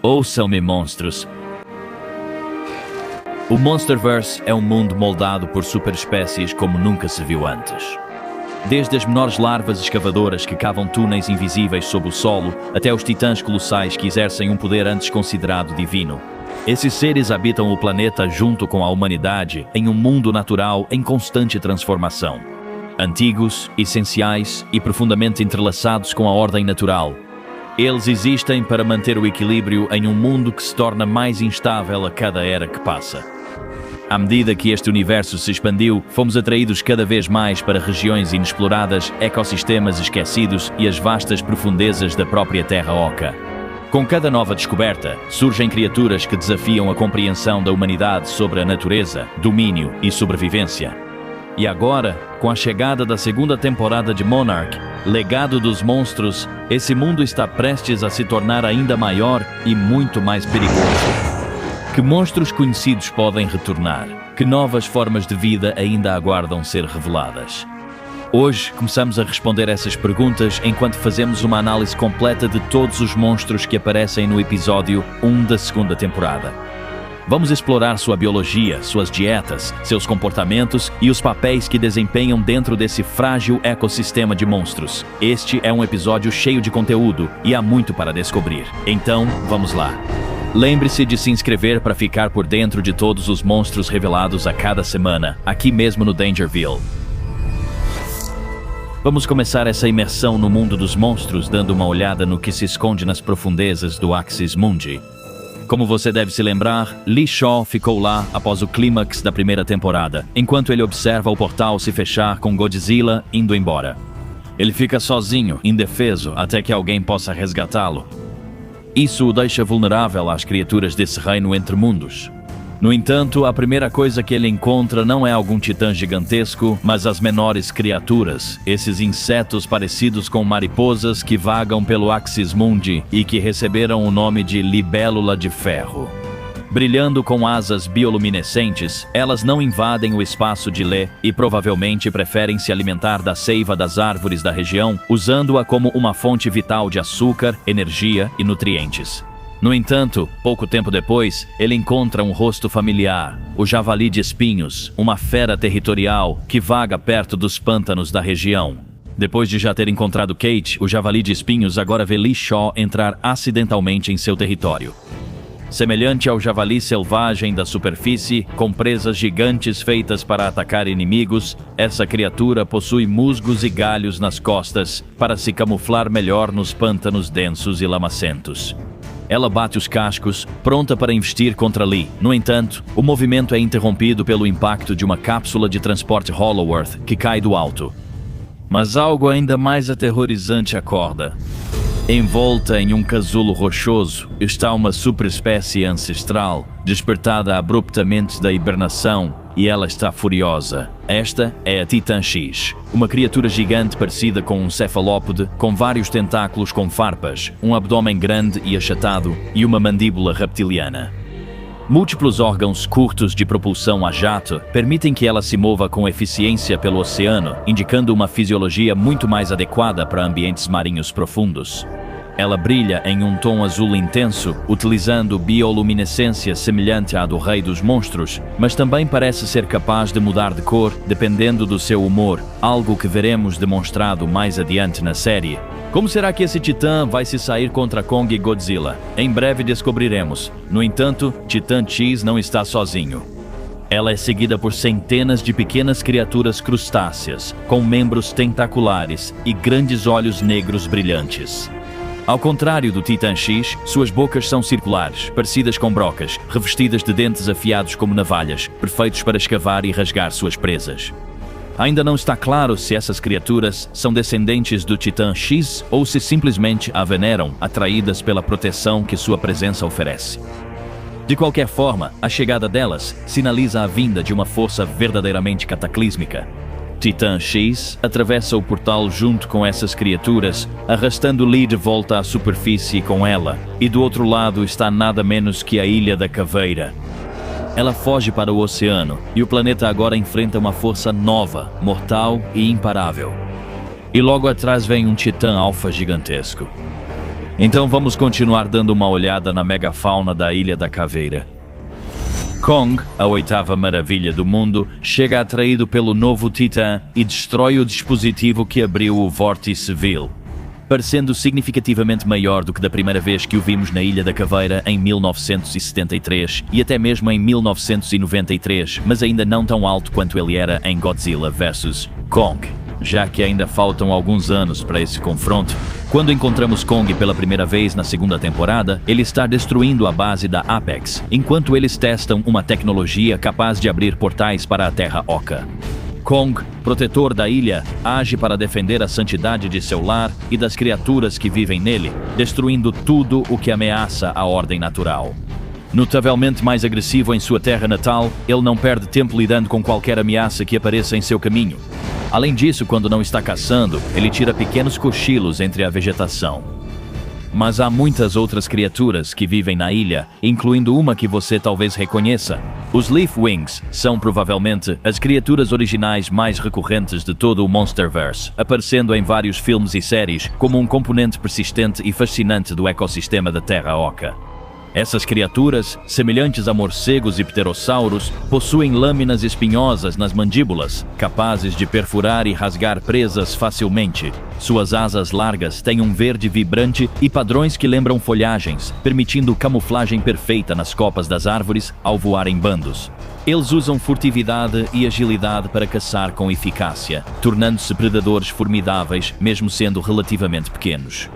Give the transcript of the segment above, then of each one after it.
Ouçam-me, monstros. O Monsterverse é um mundo moldado por superespécies como nunca se viu antes. Desde as menores larvas escavadoras que cavam túneis invisíveis sob o solo, até os titãs colossais que exercem um poder antes considerado divino. Esses seres habitam o planeta junto com a humanidade em um mundo natural em constante transformação. Antigos, essenciais e profundamente entrelaçados com a ordem natural. Eles existem para manter o equilíbrio em um mundo que se torna mais instável a cada era que passa. À medida que este universo se expandiu, fomos atraídos cada vez mais para regiões inexploradas, ecossistemas esquecidos e as vastas profundezas da própria Terra Oca. Com cada nova descoberta, surgem criaturas que desafiam a compreensão da humanidade sobre a natureza, domínio e sobrevivência. E agora, com a chegada da segunda temporada de Monarch, Legado dos Monstros, esse mundo está prestes a se tornar ainda maior e muito mais perigoso. Que monstros conhecidos podem retornar? Que novas formas de vida ainda aguardam ser reveladas? Hoje começamos a responder essas perguntas enquanto fazemos uma análise completa de todos os monstros que aparecem no episódio 1 da segunda temporada. Vamos explorar sua biologia, suas dietas, seus comportamentos e os papéis que desempenham dentro desse frágil ecossistema de monstros. Este é um episódio cheio de conteúdo e há muito para descobrir. Então, vamos lá. Lembre-se de se inscrever para ficar por dentro de todos os monstros revelados a cada semana, aqui mesmo no Dangerville. Vamos começar essa imersão no mundo dos monstros dando uma olhada no que se esconde nas profundezas do Axis Mundi. Como você deve se lembrar, Lee Shaw ficou lá após o clímax da primeira temporada, enquanto ele observa o portal se fechar com Godzilla indo embora. Ele fica sozinho, indefeso, até que alguém possa resgatá-lo. Isso o deixa vulnerável às criaturas desse reino entre mundos. No entanto, a primeira coisa que ele encontra não é algum titã gigantesco, mas as menores criaturas, esses insetos parecidos com mariposas que vagam pelo Axis Mundi e que receberam o nome de libélula de ferro. Brilhando com asas bioluminescentes, elas não invadem o espaço de Lee e provavelmente preferem se alimentar da seiva das árvores da região, usando-a como uma fonte vital de açúcar, energia e nutrientes. No entanto, pouco tempo depois, ele encontra um rosto familiar, o javali de espinhos, uma fera territorial que vaga perto dos pântanos da região. Depois de já ter encontrado Kate, o javali de espinhos agora vê Lee Shaw entrar acidentalmente em seu território. Semelhante ao javali selvagem da superfície, com presas gigantes feitas para atacar inimigos, essa criatura possui musgos e galhos nas costas para se camuflar melhor nos pântanos densos e lamacentos. Ela bate os cascos, pronta para investir contra Lee. No entanto, o movimento é interrompido pelo impacto de uma cápsula de transporte Holloworth que cai do alto. Mas algo ainda mais aterrorizante acorda. Envolta em um casulo rochoso está uma superespécie ancestral, despertada abruptamente da hibernação, e ela está furiosa. Esta é a Titã X, uma criatura gigante parecida com um cefalópode, com vários tentáculos com farpas, um abdômen grande e achatado e uma mandíbula reptiliana. Múltiplos órgãos curtos de propulsão a jato permitem que ela se mova com eficiência pelo oceano, indicando uma fisiologia muito mais adequada para ambientes marinhos profundos. Ela brilha em um tom azul intenso, utilizando bioluminescência semelhante à do Rei dos Monstros, mas também parece ser capaz de mudar de cor dependendo do seu humor, algo que veremos demonstrado mais adiante na série. Como será que esse titã vai se sair contra Kong e Godzilla? Em breve descobriremos. No entanto, Titã X não está sozinho. Ela é seguida por centenas de pequenas criaturas crustáceas, com membros tentaculares e grandes olhos negros brilhantes. Ao contrário do Titã X, suas bocas são circulares, parecidas com brocas, revestidas de dentes afiados como navalhas, perfeitos para escavar e rasgar suas presas. Ainda não está claro se essas criaturas são descendentes do Titã X ou se simplesmente a veneram, atraídas pela proteção que sua presença oferece. De qualquer forma, a chegada delas sinaliza a vinda de uma força verdadeiramente cataclísmica. Titã X atravessa o portal junto com essas criaturas, arrastando Lee de volta à superfície com ela, e do outro lado está nada menos que a Ilha da Caveira. Ela foge para o oceano, e o planeta agora enfrenta uma força nova, mortal e imparável. E logo atrás vem um titã alfa gigantesco. Então vamos continuar dando uma olhada na megafauna da Ilha da Caveira. Kong, a oitava maravilha do mundo, chega atraído pelo novo Titã e destrói o dispositivo que abriu o Vórtice Vil, parecendo significativamente maior do que da primeira vez que o vimos na Ilha da Caveira em 1973 e até mesmo em 1993, mas ainda não tão alto quanto ele era em Godzilla vs. Kong. Já que ainda faltam alguns anos para esse confronto, quando encontramos Kong pela primeira vez na segunda temporada, ele está destruindo a base da Apex, enquanto eles testam uma tecnologia capaz de abrir portais para a Terra Oca. Kong, protetor da ilha, age para defender a santidade de seu lar e das criaturas que vivem nele, destruindo tudo o que ameaça a ordem natural. Notavelmente mais agressivo em sua terra natal, ele não perde tempo lidando com qualquer ameaça que apareça em seu caminho. Além disso, quando não está caçando, ele tira pequenos cochilos entre a vegetação. Mas há muitas outras criaturas que vivem na ilha, incluindo uma que você talvez reconheça. Os Leafwings são provavelmente as criaturas originais mais recorrentes de todo o Monsterverse, aparecendo em vários filmes e séries como um componente persistente e fascinante do ecossistema da Terra Oca. Essas criaturas, semelhantes a morcegos e pterossauros, possuem lâminas espinhosas nas mandíbulas, capazes de perfurar e rasgar presas facilmente. Suas asas largas têm um verde vibrante e padrões que lembram folhagens, permitindo camuflagem perfeita nas copas das árvores ao voar em bandos. Eles usam furtividade e agilidade para caçar com eficácia, tornando-se predadores formidáveis, mesmo sendo relativamente pequenos.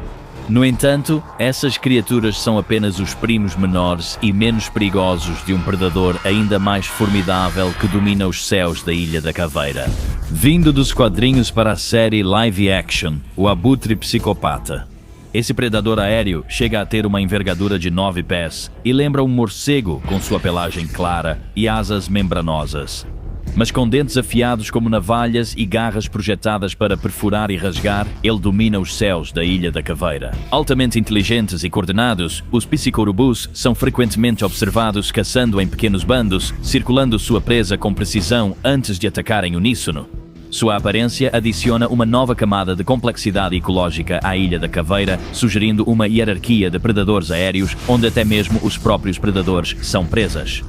No entanto, essas criaturas são apenas os primos menores e menos perigosos de um predador ainda mais formidável que domina os céus da Ilha da Caveira. Vindo dos quadrinhos para a série live action, o Abutre Psicopata. Esse predador aéreo chega a ter uma envergadura de 9 pés e lembra um morcego com sua pelagem clara e asas membranosas. Mas com dentes afiados como navalhas e garras projetadas para perfurar e rasgar, ele domina os céus da Ilha da Caveira. Altamente inteligentes e coordenados, os psicorubus são frequentemente observados caçando em pequenos bandos, circulando sua presa com precisão antes de atacar em uníssono. Sua aparência adiciona uma nova camada de complexidade ecológica à Ilha da Caveira, sugerindo uma hierarquia de predadores aéreos, onde até mesmo os próprios predadores são presas.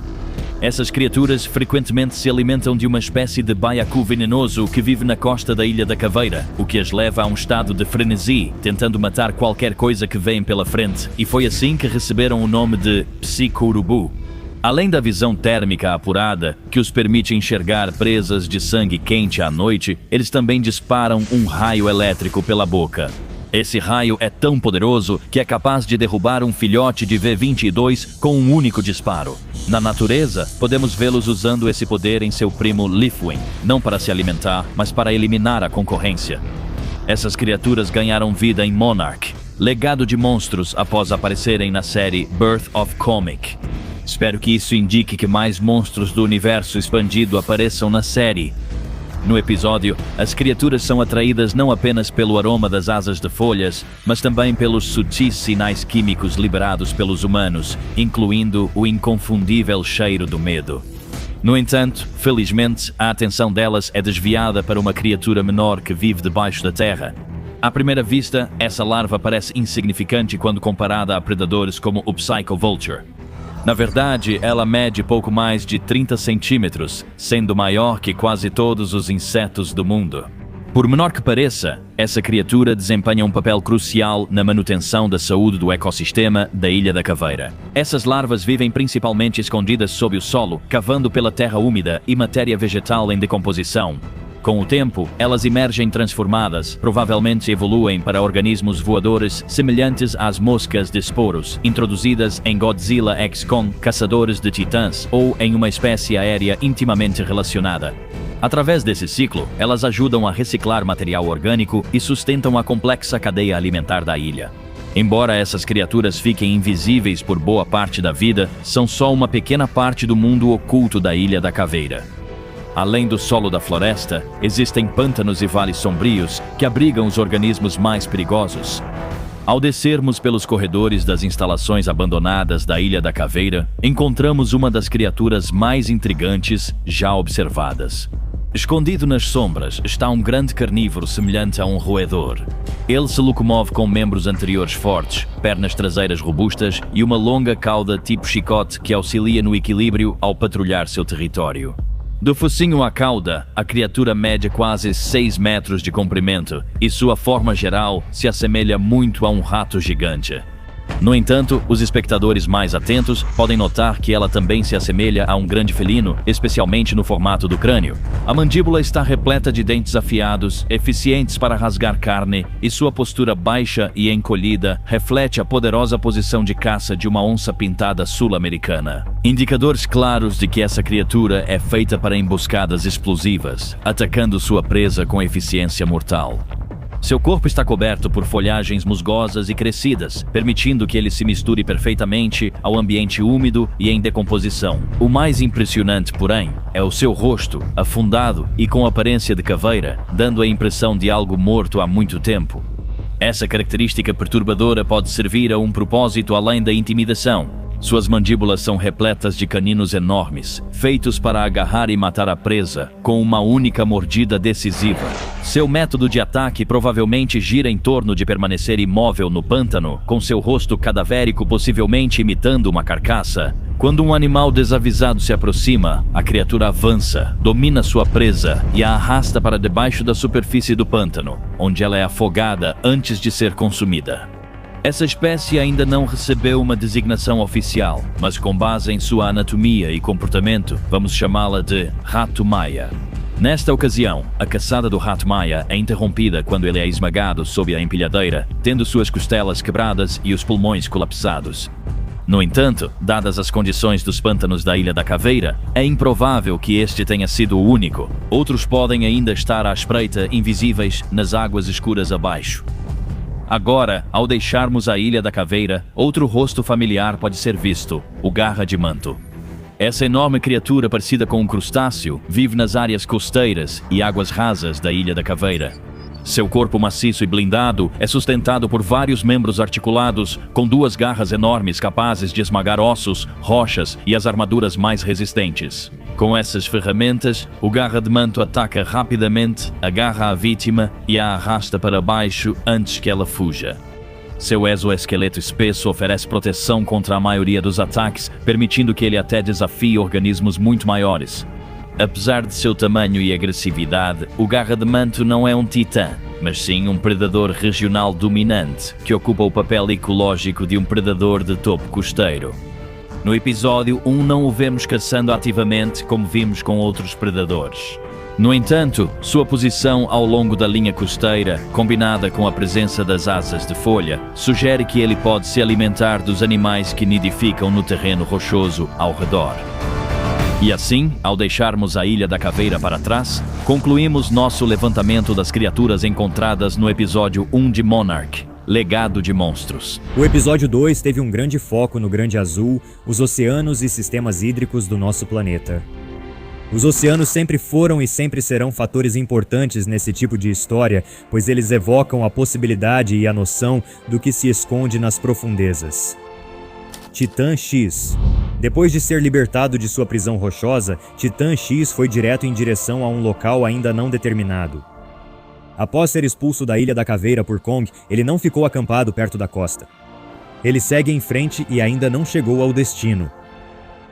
Essas criaturas frequentemente se alimentam de uma espécie de baiacu venenoso que vive na costa da Ilha da Caveira, o que as leva a um estado de frenesi, tentando matar qualquer coisa que vêm pela frente, e foi assim que receberam o nome de psicorubu. Além da visão térmica apurada, que os permite enxergar presas de sangue quente à noite, eles também disparam um raio elétrico pela boca. Esse raio é tão poderoso que é capaz de derrubar um filhote de V-22 com um único disparo. Na natureza, podemos vê-los usando esse poder em seu primo Leafwing, não para se alimentar, mas para eliminar a concorrência. Essas criaturas ganharam vida em Monarch, legado de monstros após aparecerem na série Birth of Comic. Espero que isso indique que mais monstros do universo expandido apareçam na série. No episódio, as criaturas são atraídas não apenas pelo aroma das asas de folhas, mas também pelos sutis sinais químicos liberados pelos humanos, incluindo o inconfundível cheiro do medo. No entanto, felizmente, a atenção delas é desviada para uma criatura menor que vive debaixo da terra. À primeira vista, essa larva parece insignificante quando comparada a predadores como o Psycho Vulture. Na verdade, ela mede pouco mais de 30 centímetros, sendo maior que quase todos os insetos do mundo. Por menor que pareça, essa criatura desempenha um papel crucial na manutenção da saúde do ecossistema da Ilha da Caveira. Essas larvas vivem principalmente escondidas sob o solo, cavando pela terra úmida e matéria vegetal em decomposição. Com o tempo, elas emergem transformadas, provavelmente evoluem para organismos voadores semelhantes às moscas de esporos, introduzidas em Godzilla x Kong, Caçadores de Titãs, ou em uma espécie aérea intimamente relacionada. Através desse ciclo, elas ajudam a reciclar material orgânico e sustentam a complexa cadeia alimentar da ilha. Embora essas criaturas fiquem invisíveis por boa parte da vida, são só uma pequena parte do mundo oculto da Ilha da Caveira. Além do solo da floresta, existem pântanos e vales sombrios que abrigam os organismos mais perigosos. Ao descermos pelos corredores das instalações abandonadas da Ilha da Caveira, encontramos uma das criaturas mais intrigantes já observadas. Escondido nas sombras está um grande carnívoro semelhante a um roedor. Ele se locomove com membros anteriores fortes, pernas traseiras robustas e uma longa cauda tipo chicote que auxilia no equilíbrio ao patrulhar seu território. Do focinho à cauda, a criatura mede quase 6 metros de comprimento e sua forma geral se assemelha muito a um rato gigante. No entanto, os espectadores mais atentos podem notar que ela também se assemelha a um grande felino, especialmente no formato do crânio. A mandíbula está repleta de dentes afiados, eficientes para rasgar carne, e sua postura baixa e encolhida reflete a poderosa posição de caça de uma onça pintada sul-americana. Indicadores claros de que essa criatura é feita para emboscadas explosivas, atacando sua presa com eficiência mortal. Seu corpo está coberto por folhagens musgosas e crescidas, permitindo que ele se misture perfeitamente ao ambiente úmido e em decomposição. O mais impressionante, porém, é o seu rosto, afundado e com aparência de caveira, dando a impressão de algo morto há muito tempo. Essa característica perturbadora pode servir a um propósito além da intimidação. Suas mandíbulas são repletas de caninos enormes, feitos para agarrar e matar a presa, com uma única mordida decisiva. Seu método de ataque provavelmente gira em torno de permanecer imóvel no pântano, com seu rosto cadavérico possivelmente imitando uma carcaça. Quando um animal desavisado se aproxima, a criatura avança, domina sua presa e a arrasta para debaixo da superfície do pântano, onde ela é afogada antes de ser consumida. Essa espécie ainda não recebeu uma designação oficial, mas com base em sua anatomia e comportamento, vamos chamá-la de rato-maia. Nesta ocasião, a caçada do rato-maia é interrompida quando ele é esmagado sob a empilhadeira, tendo suas costelas quebradas e os pulmões colapsados. No entanto, dadas as condições dos pântanos da Ilha da Caveira, é improvável que este tenha sido o único. Outros podem ainda estar à espreita, invisíveis, nas águas escuras abaixo. Agora, ao deixarmos a Ilha da Caveira, outro rosto familiar pode ser visto, o Garra de Manto. Essa enorme criatura parecida com um crustáceo vive nas áreas costeiras e águas rasas da Ilha da Caveira. Seu corpo maciço e blindado é sustentado por vários membros articulados, com 2 garras enormes capazes de esmagar ossos, rochas e as armaduras mais resistentes. Com essas ferramentas, o Garra de Manto ataca rapidamente, agarra a vítima e a arrasta para baixo antes que ela fuja. Seu exoesqueleto espesso oferece proteção contra a maioria dos ataques, permitindo que ele até desafie organismos muito maiores. Apesar de seu tamanho e agressividade, o Garra de Manto não é um titã, mas sim um predador regional dominante, que ocupa o papel ecológico de um predador de topo costeiro. No episódio 1 não o vemos caçando ativamente como vimos com outros predadores. No entanto, sua posição ao longo da linha costeira, combinada com a presença das asas de folha, sugere que ele pode se alimentar dos animais que nidificam no terreno rochoso ao redor. E assim, ao deixarmos a Ilha da Caveira para trás, concluímos nosso levantamento das criaturas encontradas no episódio 1 de Monarch, Legado de Monstros. O episódio 2 teve um grande foco no Grande Azul, os oceanos e sistemas hídricos do nosso planeta. Os oceanos sempre foram e sempre serão fatores importantes nesse tipo de história, pois eles evocam a possibilidade e a noção do que se esconde nas profundezas. Titã X. Depois de ser libertado de sua prisão rochosa, Titã X foi direto em direção a um local ainda não determinado. Após ser expulso da Ilha da Caveira por Kong, ele não ficou acampado perto da costa. Ele segue em frente e ainda não chegou ao destino.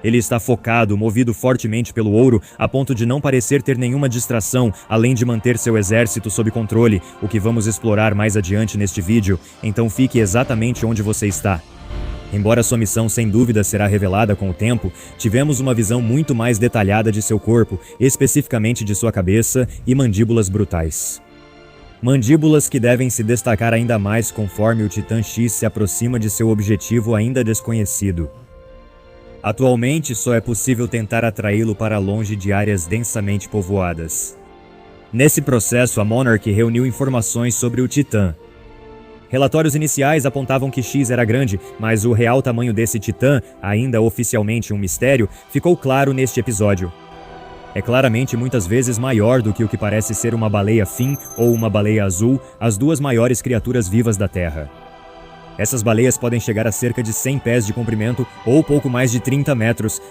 Ele está focado, movido fortemente pelo ouro, a ponto de não parecer ter nenhuma distração, além de manter seu exército sob controle, o que vamos explorar mais adiante neste vídeo, então fique exatamente onde você está. Embora sua missão sem dúvida será revelada com o tempo, tivemos uma visão muito mais detalhada de seu corpo, especificamente de sua cabeça e mandíbulas brutais. Mandíbulas que devem se destacar ainda mais conforme o Titã X se aproxima de seu objetivo ainda desconhecido. Atualmente, só é possível tentar atraí-lo para longe de áreas densamente povoadas. Nesse processo, a Monarch reuniu informações sobre o Titã. Relatórios iniciais apontavam que X era grande, mas o real tamanho desse titã, ainda oficialmente um mistério, ficou claro neste episódio. É claramente muitas vezes maior do que o que parece ser uma baleia Fin ou uma baleia azul, as 2 maiores criaturas vivas da Terra. Essas baleias podem chegar a cerca de 100 pés de comprimento ou pouco mais de 30 metros.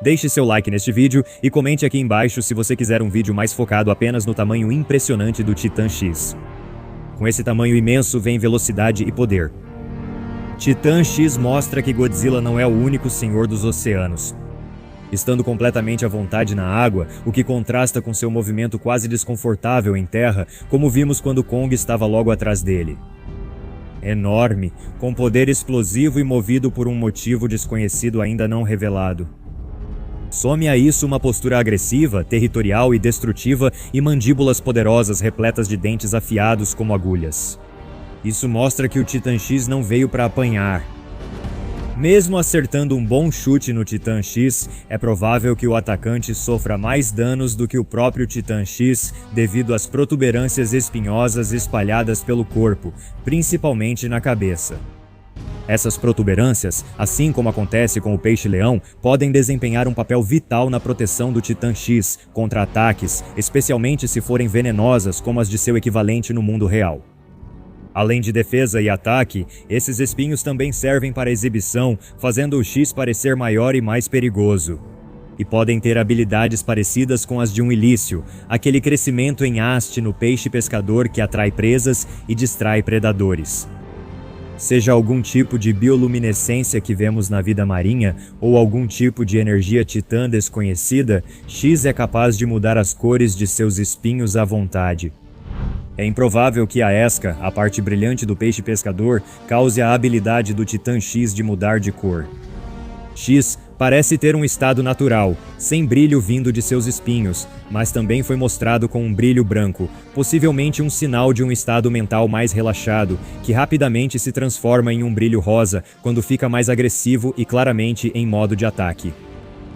Deixe seu like neste vídeo e comente aqui embaixo se você quiser um vídeo mais focado apenas no tamanho impressionante do Titã X. Com esse tamanho imenso vem velocidade e poder. Titã X mostra que Godzilla não é o único senhor dos oceanos. Estando completamente à vontade na água, o que contrasta com seu movimento quase desconfortável em terra, como vimos quando Kong estava logo atrás dele. Enorme, com poder explosivo e movido por um motivo desconhecido ainda não revelado. Some a isso uma postura agressiva, territorial e destrutiva e mandíbulas poderosas repletas de dentes afiados como agulhas. Isso mostra que o Titã X não veio para apanhar. Mesmo acertando um bom chute no Titã X, é provável que o atacante sofra mais danos do que o próprio Titã X devido às protuberâncias espinhosas espalhadas pelo corpo, principalmente na cabeça. Essas protuberâncias, assim como acontece com o peixe-leão, podem desempenhar um papel vital na proteção do Titã X contra ataques, especialmente se forem venenosas como as de seu equivalente no mundo real. Além de defesa e ataque, esses espinhos também servem para exibição, fazendo o X parecer maior e mais perigoso. E podem ter habilidades parecidas com as de um ilício, aquele crescimento em haste no peixe pescador que atrai presas e distrai predadores. Seja algum tipo de bioluminescência que vemos na vida marinha ou algum tipo de energia titã desconhecida, X é capaz de mudar as cores de seus espinhos à vontade. É improvável que a esca, a parte brilhante do peixe pescador, cause a habilidade do Titã X de mudar de cor. X parece ter um estado natural, sem brilho vindo de seus espinhos, mas também foi mostrado com um brilho branco, possivelmente um sinal de um estado mental mais relaxado, que rapidamente se transforma em um brilho rosa quando fica mais agressivo e claramente em modo de ataque.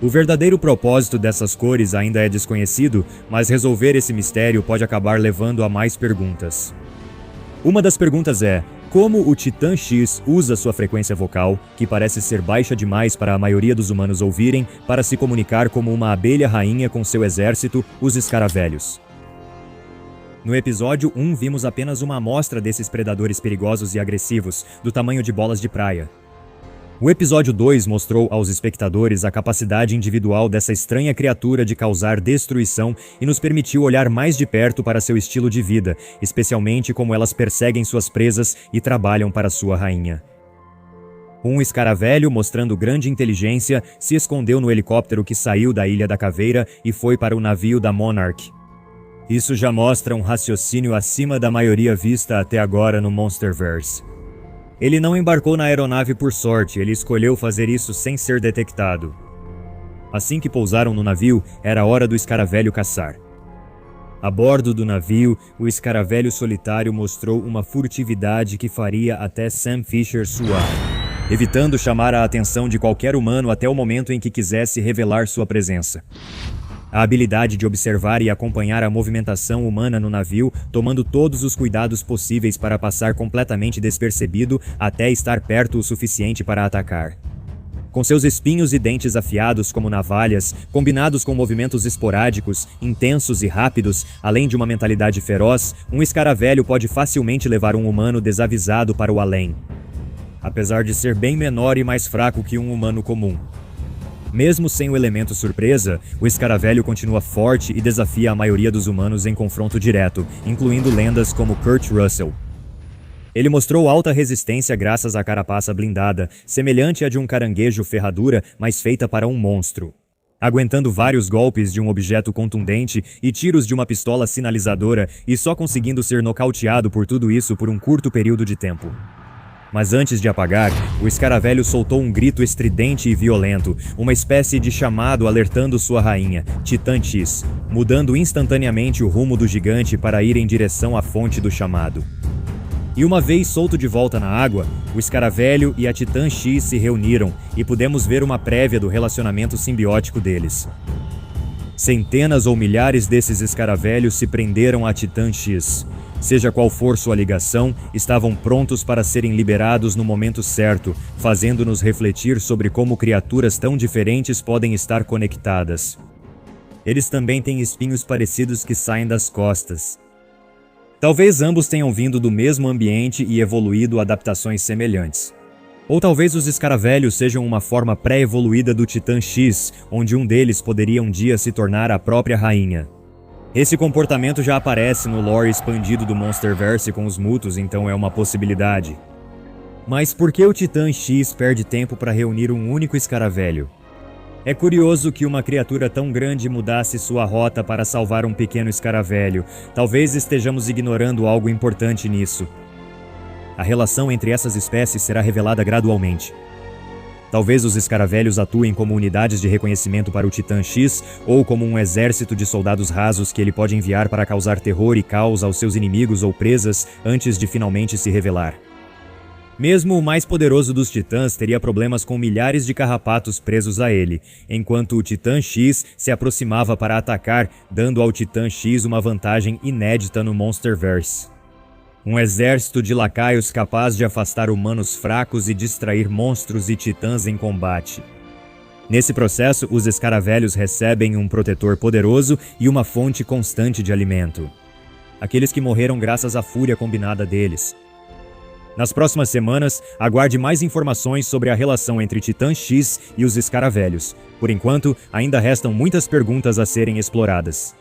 O verdadeiro propósito dessas cores ainda é desconhecido, mas resolver esse mistério pode acabar levando a mais perguntas. Uma das perguntas é: como o Titã X usa sua frequência vocal, que parece ser baixa demais para a maioria dos humanos ouvirem, para se comunicar como uma abelha rainha com seu exército, os escaravelhos? No episódio 1 vimos apenas uma amostra desses predadores perigosos e agressivos, do tamanho de bolas de praia. O episódio 2 mostrou aos espectadores a capacidade individual dessa estranha criatura de causar destruição e nos permitiu olhar mais de perto para seu estilo de vida, especialmente como elas perseguem suas presas e trabalham para sua rainha. Um escaravelho, mostrando grande inteligência, se escondeu no helicóptero que saiu da Ilha da Caveira e foi para o navio da Monarch. Isso já mostra um raciocínio acima da maioria vista até agora no Monsterverse. Ele não embarcou na aeronave por sorte, ele escolheu fazer isso sem ser detectado. Assim que pousaram no navio, era hora do escaravelho caçar. A bordo do navio, o escaravelho solitário mostrou uma furtividade que faria até Sam Fisher suar, evitando chamar a atenção de qualquer humano até o momento em que quisesse revelar sua presença. A habilidade de observar e acompanhar a movimentação humana no navio, tomando todos os cuidados possíveis para passar completamente despercebido até estar perto o suficiente para atacar. Com seus espinhos e dentes afiados como navalhas, combinados com movimentos esporádicos, intensos e rápidos, além de uma mentalidade feroz, um escaravelho pode facilmente levar um humano desavisado para o além. Apesar de ser bem menor e mais fraco que um humano comum. Mesmo sem o elemento surpresa, o escaravelho continua forte e desafia a maioria dos humanos em confronto direto, incluindo lendas como Kurt Russell. Ele mostrou alta resistência graças à carapaça blindada, semelhante à de um caranguejo ferradura, mas feita para um monstro. Aguentando vários golpes de um objeto contundente e tiros de uma pistola sinalizadora e só conseguindo ser nocauteado por tudo isso por um curto período de tempo. Mas antes de apagar, o escaravelho soltou um grito estridente e violento, uma espécie de chamado alertando sua rainha, Titã X, mudando instantaneamente o rumo do gigante para ir em direção à fonte do chamado. E uma vez solto de volta na água, o escaravelho e a Titã X se reuniram e pudemos ver uma prévia do relacionamento simbiótico deles. Centenas ou milhares desses escaravelhos se prenderam a Titã X. Seja qual for sua ligação, estavam prontos para serem liberados no momento certo, fazendo-nos refletir sobre como criaturas tão diferentes podem estar conectadas. Eles também têm espinhos parecidos que saem das costas. Talvez ambos tenham vindo do mesmo ambiente e evoluído adaptações semelhantes. Ou talvez os escaravelhos sejam uma forma pré-evoluída do Titã X, onde um deles poderia um dia se tornar a própria rainha. Esse comportamento já aparece no lore expandido do Monsterverse com os Mutos, então é uma possibilidade. Mas por que o Titã X perde tempo para reunir um único escaravelho? É curioso que uma criatura tão grande mudasse sua rota para salvar um pequeno escaravelho. Talvez estejamos ignorando algo importante nisso. A relação entre essas espécies será revelada gradualmente. Talvez os escaravelhos atuem como unidades de reconhecimento para o Titã X ou como um exército de soldados rasos que ele pode enviar para causar terror e caos aos seus inimigos ou presas antes de finalmente se revelar. Mesmo o mais poderoso dos titãs teria problemas com milhares de carrapatos presos a ele, enquanto o Titã X se aproximava para atacar, dando ao Titã X uma vantagem inédita no Monsterverse. Um exército de lacaios capaz de afastar humanos fracos e distrair monstros e titãs em combate. Nesse processo, os escaravelhos recebem um protetor poderoso e uma fonte constante de alimento. Aqueles que morreram graças à fúria combinada deles. Nas próximas semanas, aguarde mais informações sobre a relação entre Titã X e os escaravelhos. Por enquanto, ainda restam muitas perguntas a serem exploradas.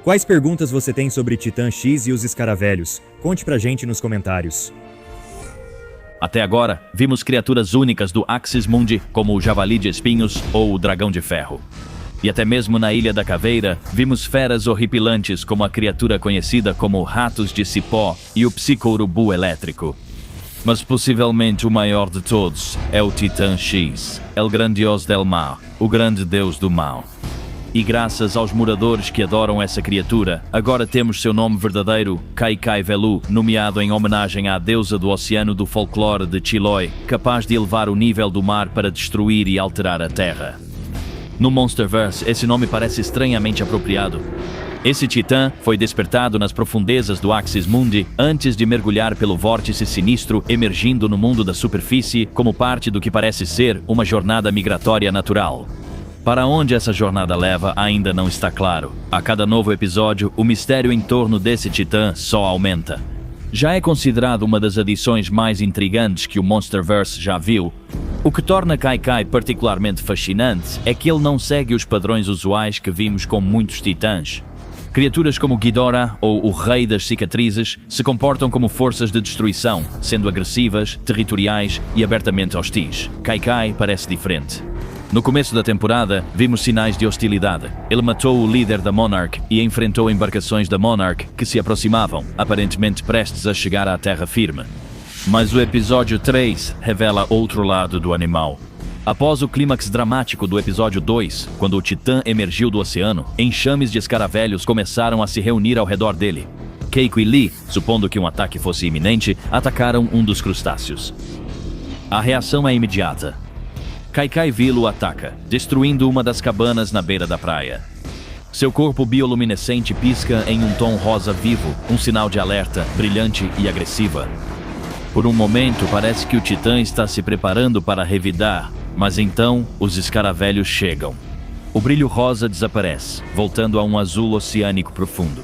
Quais perguntas você tem sobre Titã X e os escaravelhos? Conte pra gente nos comentários. Até agora, vimos criaturas únicas do Axis Mundi, como o Javali de Espinhos ou o Dragão de Ferro. E até mesmo na Ilha da Caveira, vimos feras horripilantes como a criatura conhecida como Ratos de Cipó e o Psico-Urubu Elétrico. Mas possivelmente o maior de todos é o Titã X, El Grandioso del Mal, o grande deus do mal. E graças aos moradores que adoram essa criatura, agora temos seu nome verdadeiro, Kai Kai Velu, nomeado em homenagem à deusa do oceano do folclore de Chiloé, capaz de elevar o nível do mar para destruir e alterar a terra. No Monsterverse, esse nome parece estranhamente apropriado. Esse titã foi despertado nas profundezas do Axis Mundi antes de mergulhar pelo vórtice sinistro, emergindo no mundo da superfície como parte do que parece ser uma jornada migratória natural. Para onde essa jornada leva ainda não está claro. A cada novo episódio, o mistério em torno desse titã só aumenta. Já é considerado uma das adições mais intrigantes que o Monsterverse já viu. O que torna Kai Kai particularmente fascinante é que ele não segue os padrões usuais que vimos com muitos titãs. Criaturas como Ghidorah ou o Rei das Cicatrizes se comportam como forças de destruição, sendo agressivas, territoriais e abertamente hostis. Kai Kai parece diferente. No começo da temporada, vimos sinais de hostilidade. Ele matou o líder da Monarch e enfrentou embarcações da Monarch que se aproximavam, aparentemente prestes a chegar à terra firme. Mas o episódio 3 revela outro lado do animal. Após o clímax dramático do episódio 2, quando o Titã emergiu do oceano, enxames de escaravelhos começaram a se reunir ao redor dele. Keiko e Lee, supondo que um ataque fosse iminente, atacaram um dos crustáceos. A reação é imediata. Kai Kai Velu o ataca, destruindo uma das cabanas na beira da praia. Seu corpo bioluminescente pisca em um tom rosa vivo, um sinal de alerta, brilhante e agressiva. Por um momento, parece que o Titã está se preparando para revidar, mas então os escaravelhos chegam. O brilho rosa desaparece, voltando a um azul oceânico profundo.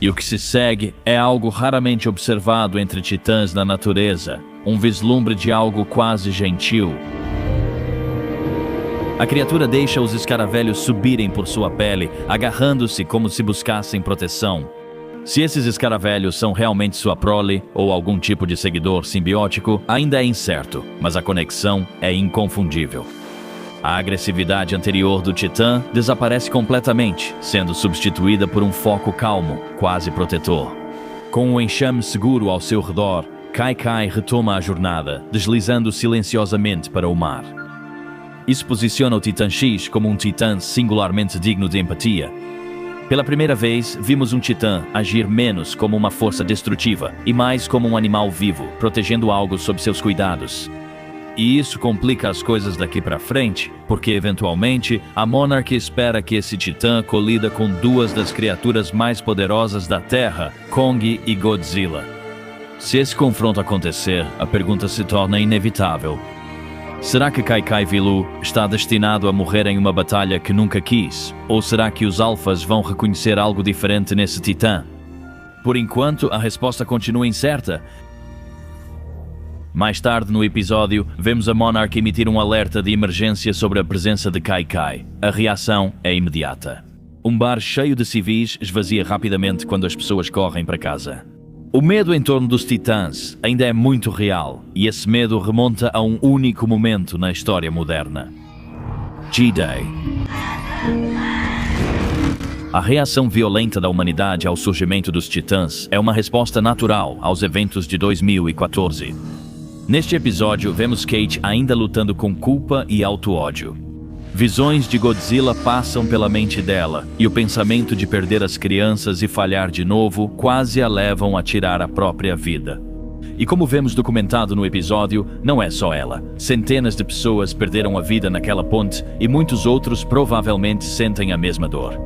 E o que se segue é algo raramente observado entre titãs na natureza, um vislumbre de algo quase gentil. A criatura deixa os escaravelhos subirem por sua pele, agarrando-se como se buscassem proteção. Se esses escaravelhos são realmente sua prole ou algum tipo de seguidor simbiótico, ainda é incerto, mas a conexão é inconfundível. A agressividade anterior do Titã desaparece completamente, sendo substituída por um foco calmo, quase protetor. Com o enxame seguro ao seu redor, Kai Kai retoma a jornada, deslizando silenciosamente para o mar. Isso posiciona o Titã X como um titã singularmente digno de empatia. Pela primeira vez, vimos um titã agir menos como uma força destrutiva e mais como um animal vivo, protegendo algo sob seus cuidados. E isso complica as coisas daqui para frente, porque eventualmente a Monarch espera que esse titã colida com duas das criaturas mais poderosas da Terra, Kong e Godzilla. Se esse confronto acontecer, a pergunta se torna inevitável. Será que Kai Kai Velu está destinado a morrer em uma batalha que nunca quis? Ou será que os alfas vão reconhecer algo diferente nesse titã? Por enquanto, a resposta continua incerta. Mais tarde no episódio, vemos a Monarch emitir um alerta de emergência sobre a presença de Kai Kai. A reação é imediata. Um bar cheio de civis esvazia rapidamente quando as pessoas correm para casa. O medo em torno dos titãs ainda é muito real, e esse medo remonta a um único momento na história moderna: G-Day. A reação violenta da humanidade ao surgimento dos titãs é uma resposta natural aos eventos de 2014. Neste episódio, vemos Kate ainda lutando com culpa e auto-ódio. Visões de Godzilla passam pela mente dela, e o pensamento de perder as crianças e falhar de novo quase a levam a tirar a própria vida. E como vemos documentado no episódio, não é só ela. Centenas de pessoas perderam a vida naquela ponte e muitos outros provavelmente sentem a mesma dor.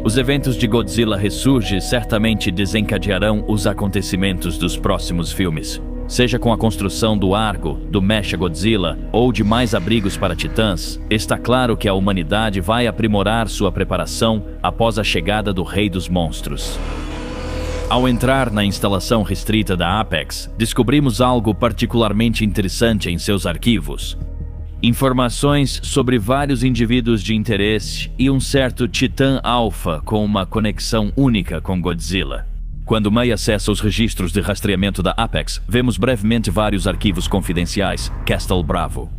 Os eventos de Godzilla Ressurge certamente desencadearão os acontecimentos dos próximos filmes. Seja com a construção do Argo, do Mechagodzilla ou de mais abrigos para titãs, está claro que a humanidade vai aprimorar sua preparação após a chegada do Rei dos Monstros. Ao entrar na instalação restrita da Apex, descobrimos algo particularmente interessante em seus arquivos. Informações sobre vários indivíduos de interesse e um certo Titã Alpha com uma conexão única com Godzilla. Quando May acessa os registros de rastreamento da Apex, vemos brevemente vários arquivos confidenciais. Castle Bravo.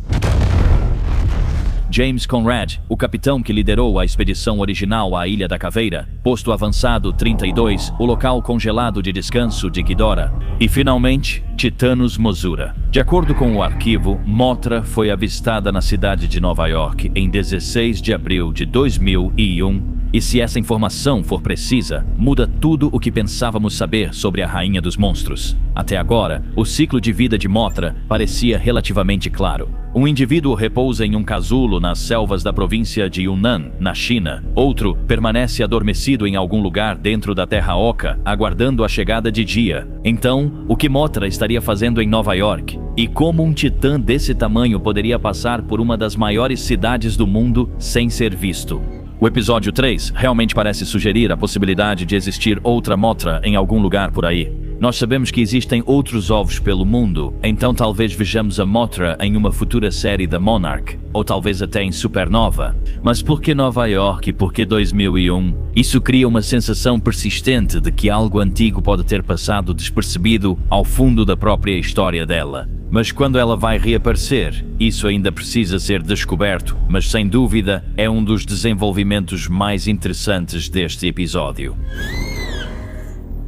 James Conrad, o capitão que liderou a expedição original à Ilha da Caveira, posto avançado 32, o local congelado de descanso de Ghidorah. E finalmente, Titanos Mozura. De acordo com o arquivo, Mothra foi avistada na cidade de Nova York em 16 de abril de 2001. E se essa informação for precisa, muda tudo o que pensávamos saber sobre a Rainha dos Monstros. Até agora, o ciclo de vida de Mothra parecia relativamente claro. Um indivíduo repousa em um casulo nas selvas da província de Yunnan, na China. Outro permanece adormecido em algum lugar dentro da Terra Oca, aguardando a chegada de dia. Então, o que Mothra estaria fazendo em Nova York? E como um titã desse tamanho poderia passar por uma das maiores cidades do mundo sem ser visto? O episódio 3 realmente parece sugerir a possibilidade de existir outra Mothra em algum lugar por aí. Nós sabemos que existem outros ovos pelo mundo, então talvez vejamos a Mothra em uma futura série da Monarch, ou talvez até em Supernova. Mas por que Nova York e por que 2001? Isso cria uma sensação persistente de que algo antigo pode ter passado despercebido ao fundo da própria história dela. Mas quando ela vai reaparecer, isso ainda precisa ser descoberto, mas sem dúvida é um dos desenvolvimentos mais interessantes deste episódio.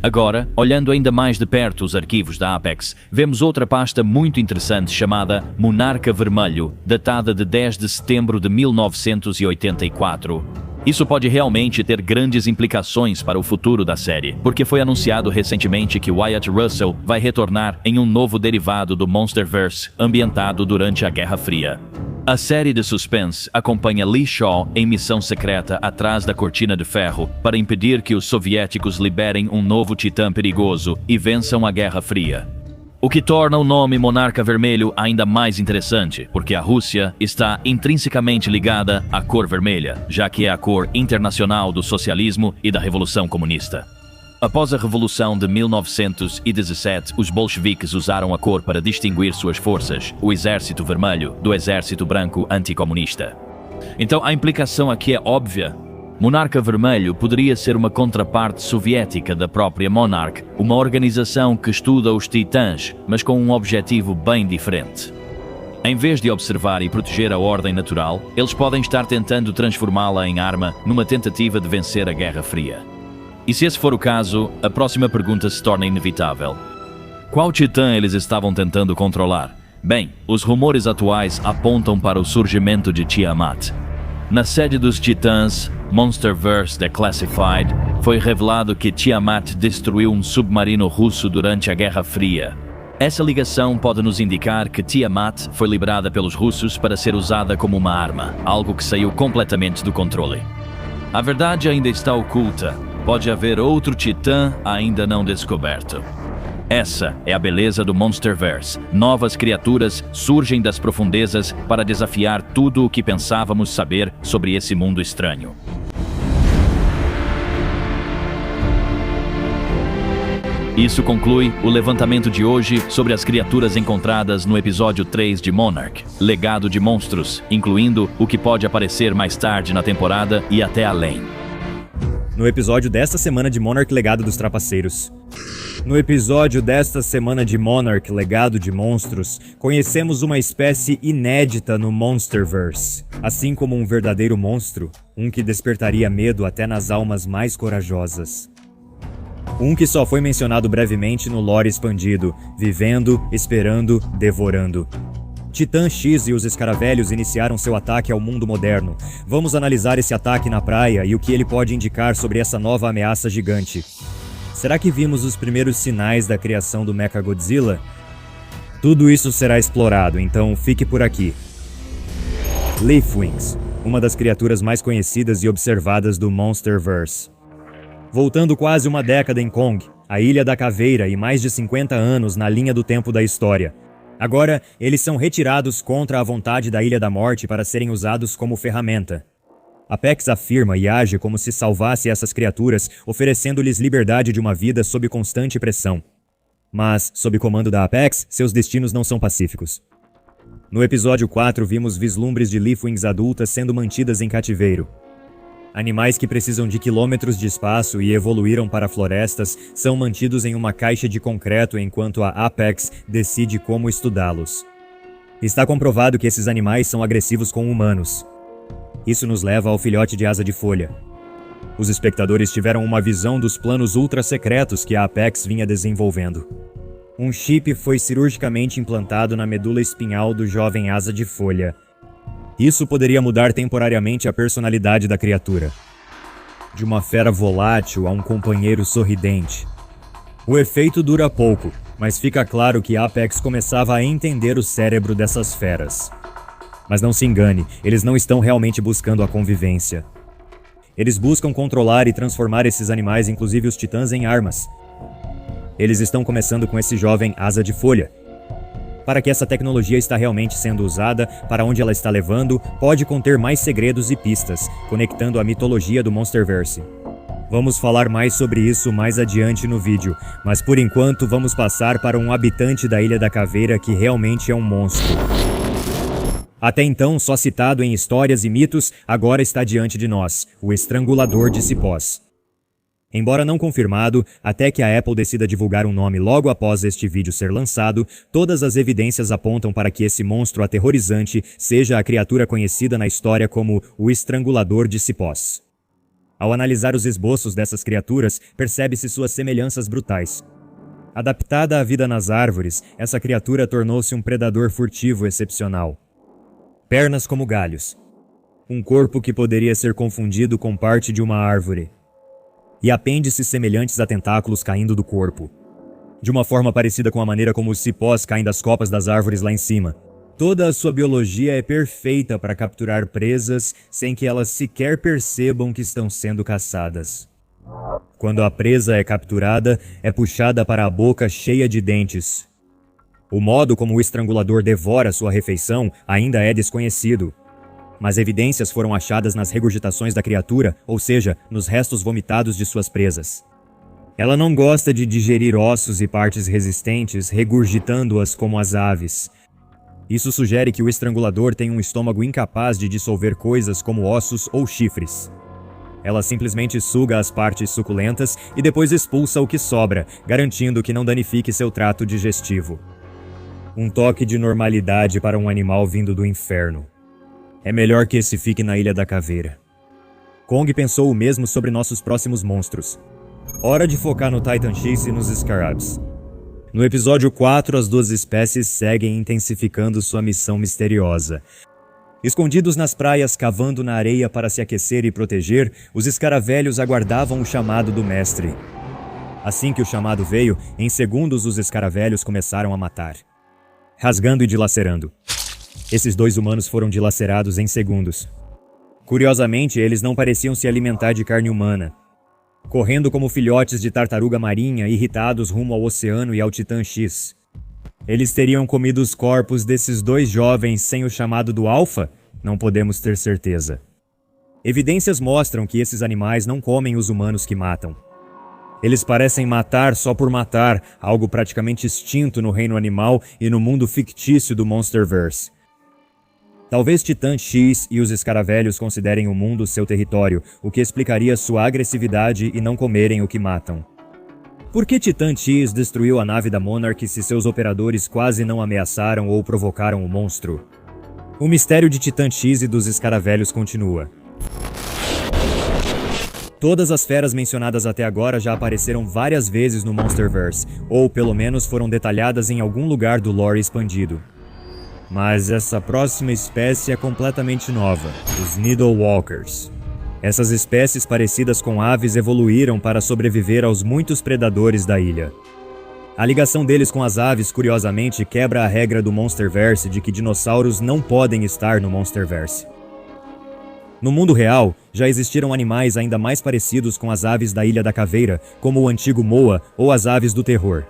Agora, olhando ainda mais de perto os arquivos da Apex, vemos outra pasta muito interessante chamada Monarca Vermelho, datada de 10 de setembro de 1984. Isso pode realmente ter grandes implicações para o futuro da série, porque foi anunciado recentemente que Wyatt Russell vai retornar em um novo derivado do Monsterverse, ambientado durante a Guerra Fria. A série de suspense acompanha Lee Shaw em missão secreta atrás da cortina de ferro para impedir que os soviéticos liberem um novo titã perigoso e vençam a Guerra Fria. O que torna o nome Monarca Vermelho ainda mais interessante, porque a Rússia está intrinsecamente ligada à cor vermelha, já que é a cor internacional do socialismo e da Revolução Comunista. Após a Revolução de 1917, os bolcheviques usaram a cor para distinguir suas forças, o Exército Vermelho, do Exército Branco anticomunista. Então a implicação aqui é óbvia. Monarca Vermelho poderia ser uma contraparte soviética da própria Monarch, uma organização que estuda os titãs, mas com um objetivo bem diferente. Em vez de observar e proteger a ordem natural, eles podem estar tentando transformá-la em arma numa tentativa de vencer a Guerra Fria. E se esse for o caso, a próxima pergunta se torna inevitável. Qual titã eles estavam tentando controlar? Bem, os rumores atuais apontam para o surgimento de Tiamat. Na sede dos titãs, Monsterverse Declassified, foi revelado que Tiamat destruiu um submarino russo durante a Guerra Fria. Essa ligação pode nos indicar que Tiamat foi liberada pelos russos para ser usada como uma arma, algo que saiu completamente do controle. A verdade ainda está oculta. Pode haver outro titã ainda não descoberto. Essa é a beleza do Monsterverse. Novas criaturas surgem das profundezas para desafiar tudo o que pensávamos saber sobre esse mundo estranho. Isso conclui o levantamento de hoje sobre as criaturas encontradas no episódio 3 de Monarch, Legado de Monstros, incluindo o que pode aparecer mais tarde na temporada e até além. No episódio desta semana de Monarch, Legado dos Trapaceiros. No episódio desta semana de Monarch, Legado de Monstros, conhecemos uma espécie inédita no Monsterverse. Assim como um verdadeiro monstro, um que despertaria medo até nas almas mais corajosas. Um que só foi mencionado brevemente no lore expandido, vivendo, esperando, devorando. Titã X e os escaravelhos iniciaram seu ataque ao mundo moderno. Vamos analisar esse ataque na praia e o que ele pode indicar sobre essa nova ameaça gigante. Será que vimos os primeiros sinais da criação do Mechagodzilla? Tudo isso será explorado, então fique por aqui. Leafwings, uma das criaturas mais conhecidas e observadas do Monsterverse. Voltando quase uma década em Kong, a Ilha da Caveira e mais de 50 anos na linha do tempo da história. Agora, eles são retirados contra a vontade da Ilha da Morte para serem usados como ferramenta. Apex afirma e age como se salvasse essas criaturas, oferecendo-lhes liberdade de uma vida sob constante pressão. Mas, sob comando da Apex, seus destinos não são pacíficos. No episódio 4, vimos vislumbres de Leafwings adultas sendo mantidas em cativeiro. Animais que precisam de quilômetros de espaço e evoluíram para florestas são mantidos em uma caixa de concreto enquanto a Apex decide como estudá-los. Está comprovado que esses animais são agressivos com humanos. Isso nos leva ao filhote de asa de folha. Os espectadores tiveram uma visão dos planos ultra secretos que a Apex vinha desenvolvendo. Um chip foi cirurgicamente implantado na medula espinhal do jovem asa de folha. Isso poderia mudar temporariamente a personalidade da criatura. De uma fera volátil a um companheiro sorridente. O efeito dura pouco, mas fica claro que Apex começava a entender o cérebro dessas feras. Mas não se engane, eles não estão realmente buscando a convivência. Eles buscam controlar e transformar esses animais, inclusive os titãs, em armas. Eles estão começando com esse jovem asa de folha. Para que essa tecnologia está realmente sendo usada, para onde ela está levando, pode conter mais segredos e pistas, conectando a mitologia do Monsterverse. Vamos falar mais sobre isso mais adiante no vídeo, mas por enquanto vamos passar para um habitante da Ilha da Caveira que realmente é um monstro. Até então, só citado em histórias e mitos, agora está diante de nós, o Estrangulador de Cipós. Embora não confirmado, até que a Apple decida divulgar um nome logo após este vídeo ser lançado, todas as evidências apontam para que esse monstro aterrorizante seja a criatura conhecida na história como o Estrangulador de Cipós. Ao analisar os esboços dessas criaturas, percebe-se suas semelhanças brutais. Adaptada à vida nas árvores, essa criatura tornou-se um predador furtivo excepcional. Pernas como galhos. Um corpo que poderia ser confundido com parte de uma árvore. E apêndices semelhantes a tentáculos caindo do corpo. De uma forma parecida com a maneira como os cipós caem das copas das árvores lá em cima. Toda a sua biologia é perfeita para capturar presas sem que elas sequer percebam que estão sendo caçadas. Quando a presa é capturada, é puxada para a boca cheia de dentes. O modo como o estrangulador devora sua refeição ainda é desconhecido. Mas evidências foram achadas nas regurgitações da criatura, ou seja, nos restos vomitados de suas presas. Ela não gosta de digerir ossos e partes resistentes, regurgitando-as como as aves. Isso sugere que o estrangulador tem um estômago incapaz de dissolver coisas como ossos ou chifres. Ela simplesmente suga as partes suculentas e depois expulsa o que sobra, garantindo que não danifique seu trato digestivo. Um toque de normalidade para um animal vindo do inferno. É melhor que esse fique na Ilha da Caveira. Kong pensou o mesmo sobre nossos próximos monstros. Hora de focar no Titan X e nos Scarabs. No episódio 4, as duas espécies seguem intensificando sua missão misteriosa. Escondidos nas praias, cavando na areia para se aquecer e proteger, os escaravelhos aguardavam o chamado do mestre. Assim que o chamado veio, em segundos os escaravelhos começaram a matar. Rasgando e dilacerando. Esses dois humanos foram dilacerados em segundos. Curiosamente, eles não pareciam se alimentar de carne humana. Correndo como filhotes de tartaruga marinha, irritados rumo ao oceano e ao Titã X. Eles teriam comido os corpos desses dois jovens sem o chamado do Alpha? Não podemos ter certeza. Evidências mostram que esses animais não comem os humanos que matam. Eles parecem matar só por matar, algo praticamente extinto no reino animal e no mundo fictício do Monsterverse. Talvez Titã X e os escaravelhos considerem o mundo seu território, o que explicaria sua agressividade e não comerem o que matam. Por que Titã X destruiu a nave da Monarch se seus operadores quase não ameaçaram ou provocaram o monstro? O mistério de Titã X e dos escaravelhos continua. Todas as feras mencionadas até agora já apareceram várias vezes no Monsterverse, ou pelo menos foram detalhadas em algum lugar do lore expandido. Mas essa próxima espécie é completamente nova, os Needlewalkers. Essas espécies parecidas com aves evoluíram para sobreviver aos muitos predadores da ilha. A ligação deles com as aves, curiosamente, quebra a regra do Monsterverse de que dinossauros não podem estar no Monsterverse. No mundo real, já existiram animais ainda mais parecidos com as aves da Ilha da Caveira, como o antigo Moa ou as aves do terror.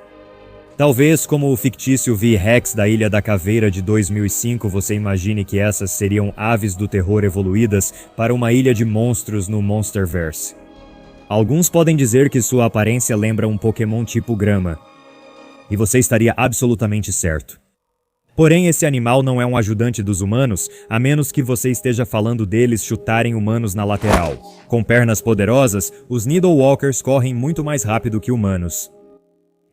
Talvez, como o fictício V-Rex da Ilha da Caveira de 2005, você imagine que essas seriam aves do terror evoluídas para uma ilha de monstros no Monsterverse. Alguns podem dizer que sua aparência lembra um Pokémon tipo grama. E você estaria absolutamente certo. Porém, esse animal não é um ajudante dos humanos, a menos que você esteja falando deles chutarem humanos na lateral. Com pernas poderosas, os Needlewalkers correm muito mais rápido que humanos.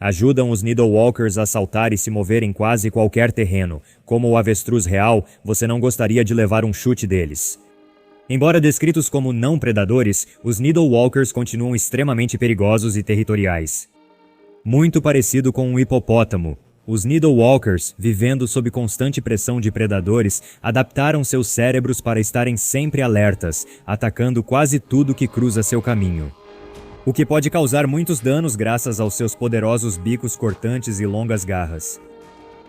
Ajudam os Needlewalkers a saltar e se mover em quase qualquer terreno. Como o avestruz real, você não gostaria de levar um chute deles. Embora descritos como não predadores, os Needlewalkers continuam extremamente perigosos e territoriais. Muito parecido com um hipopótamo, os Needlewalkers, vivendo sob constante pressão de predadores, adaptaram seus cérebros para estarem sempre alertas, atacando quase tudo que cruza seu caminho. O que pode causar muitos danos graças aos seus poderosos bicos cortantes e longas garras.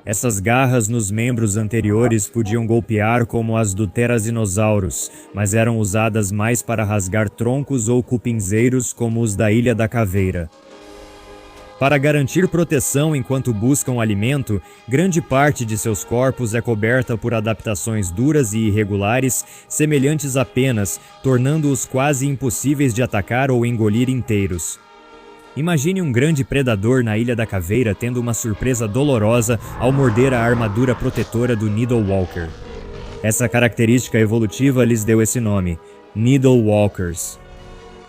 Essas garras nos membros anteriores podiam golpear como as do Pterasinosaurus, mas eram usadas mais para rasgar troncos ou cupinzeiros como os da Ilha da Caveira. Para garantir proteção enquanto buscam alimento, grande parte de seus corpos é coberta por adaptações duras e irregulares, semelhantes a penas, tornando-os quase impossíveis de atacar ou engolir inteiros. Imagine um grande predador na Ilha da Caveira tendo uma surpresa dolorosa ao morder a armadura protetora do Needlewalker. Essa característica evolutiva lhes deu esse nome, Needlewalkers.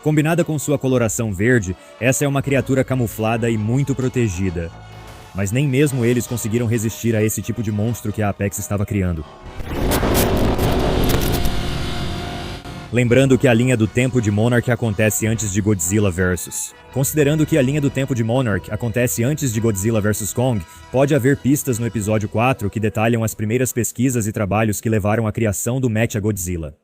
Combinada com sua coloração verde, essa é uma criatura camuflada e muito protegida. Mas nem mesmo eles conseguiram resistir a esse tipo de monstro que a Apex estava criando. Lembrando que a linha do tempo de Monarch acontece antes de Godzilla vs. Considerando que a linha do tempo de Monarch acontece antes de Godzilla vs Kong, pode haver pistas no episódio 4 que detalham as primeiras pesquisas e trabalhos que levaram à criação do Mechagodzilla.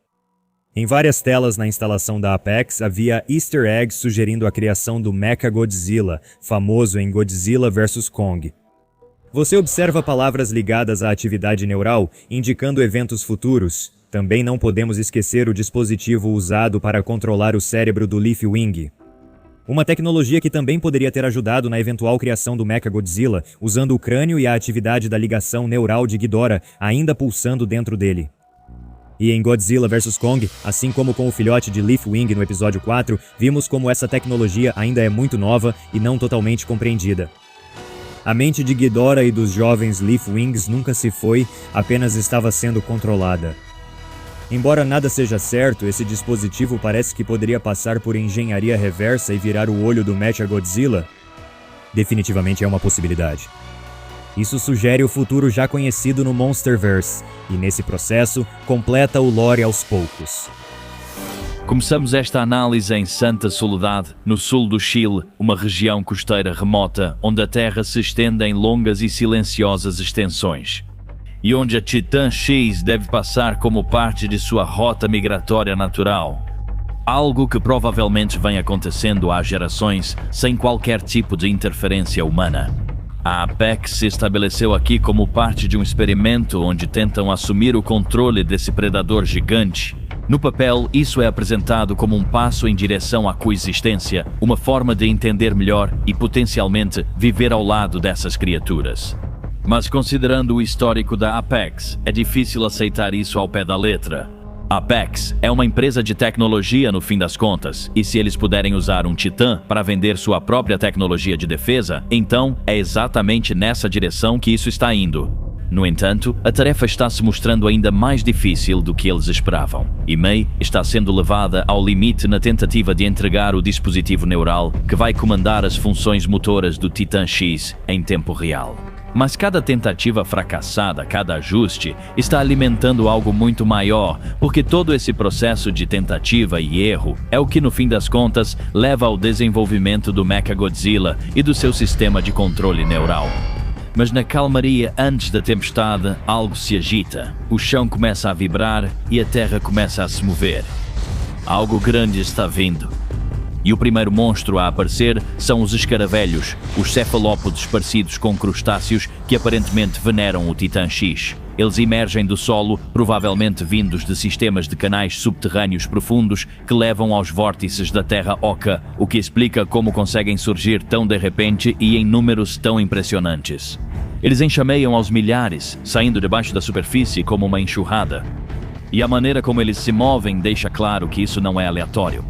Em várias telas na instalação da Apex havia easter eggs sugerindo a criação do Mechagodzilla, famoso em Godzilla vs Kong. Você observa palavras ligadas à atividade neural, indicando eventos futuros. Também não podemos esquecer o dispositivo usado para controlar o cérebro do Leafwing. Uma tecnologia que também poderia ter ajudado na eventual criação do Mechagodzilla, usando o crânio e a atividade da ligação neural de Ghidorah ainda pulsando dentro dele. E em Godzilla vs Kong, assim como com o filhote de Leafwing no episódio 4, vimos como essa tecnologia ainda é muito nova e não totalmente compreendida. A mente de Ghidorah e dos jovens Leafwings nunca se foi, apenas estava sendo controlada. Embora nada seja certo, esse dispositivo parece que poderia passar por engenharia reversa e virar o olho do Mechagodzilla. Definitivamente é uma possibilidade. Isso sugere o futuro já conhecido no Monsterverse, e nesse processo, completa o lore aos poucos. Começamos esta análise em Santa Soledade, no sul do Chile, uma região costeira remota, onde a terra se estende em longas e silenciosas extensões. E onde a Titã X deve passar como parte de sua rota migratória natural. Algo que provavelmente vem acontecendo há gerações, sem qualquer tipo de interferência humana. A Apex se estabeleceu aqui como parte de um experimento onde tentam assumir o controle desse predador gigante. No papel, isso é apresentado como um passo em direção à coexistência, uma forma de entender melhor e potencialmente viver ao lado dessas criaturas. Mas considerando o histórico da Apex, é difícil aceitar isso ao pé da letra. A Apex é uma empresa de tecnologia no fim das contas, e se eles puderem usar um Titã para vender sua própria tecnologia de defesa, então é exatamente nessa direção que isso está indo. No entanto, a tarefa está se mostrando ainda mais difícil do que eles esperavam, e May está sendo levada ao limite na tentativa de entregar o dispositivo neural que vai comandar as funções motoras do Titã X em tempo real. Mas cada tentativa fracassada, cada ajuste, está alimentando algo muito maior, porque todo esse processo de tentativa e erro é o que, no fim das contas, leva ao desenvolvimento do Mechagodzilla e do seu sistema de controle neural. Mas na calmaria antes da tempestade, algo se agita. O chão começa a vibrar e a terra começa a se mover. Algo grande está vindo. E o primeiro monstro a aparecer são os escaravelhos, os cefalópodes parecidos com crustáceos que aparentemente veneram o Titã X. Eles emergem do solo, provavelmente vindos de sistemas de canais subterrâneos profundos que levam aos vórtices da Terra Oca, o que explica como conseguem surgir tão de repente e em números tão impressionantes. Eles enxameiam aos milhares, saindo debaixo da superfície como uma enxurrada. E a maneira como eles se movem deixa claro que isso não é aleatório.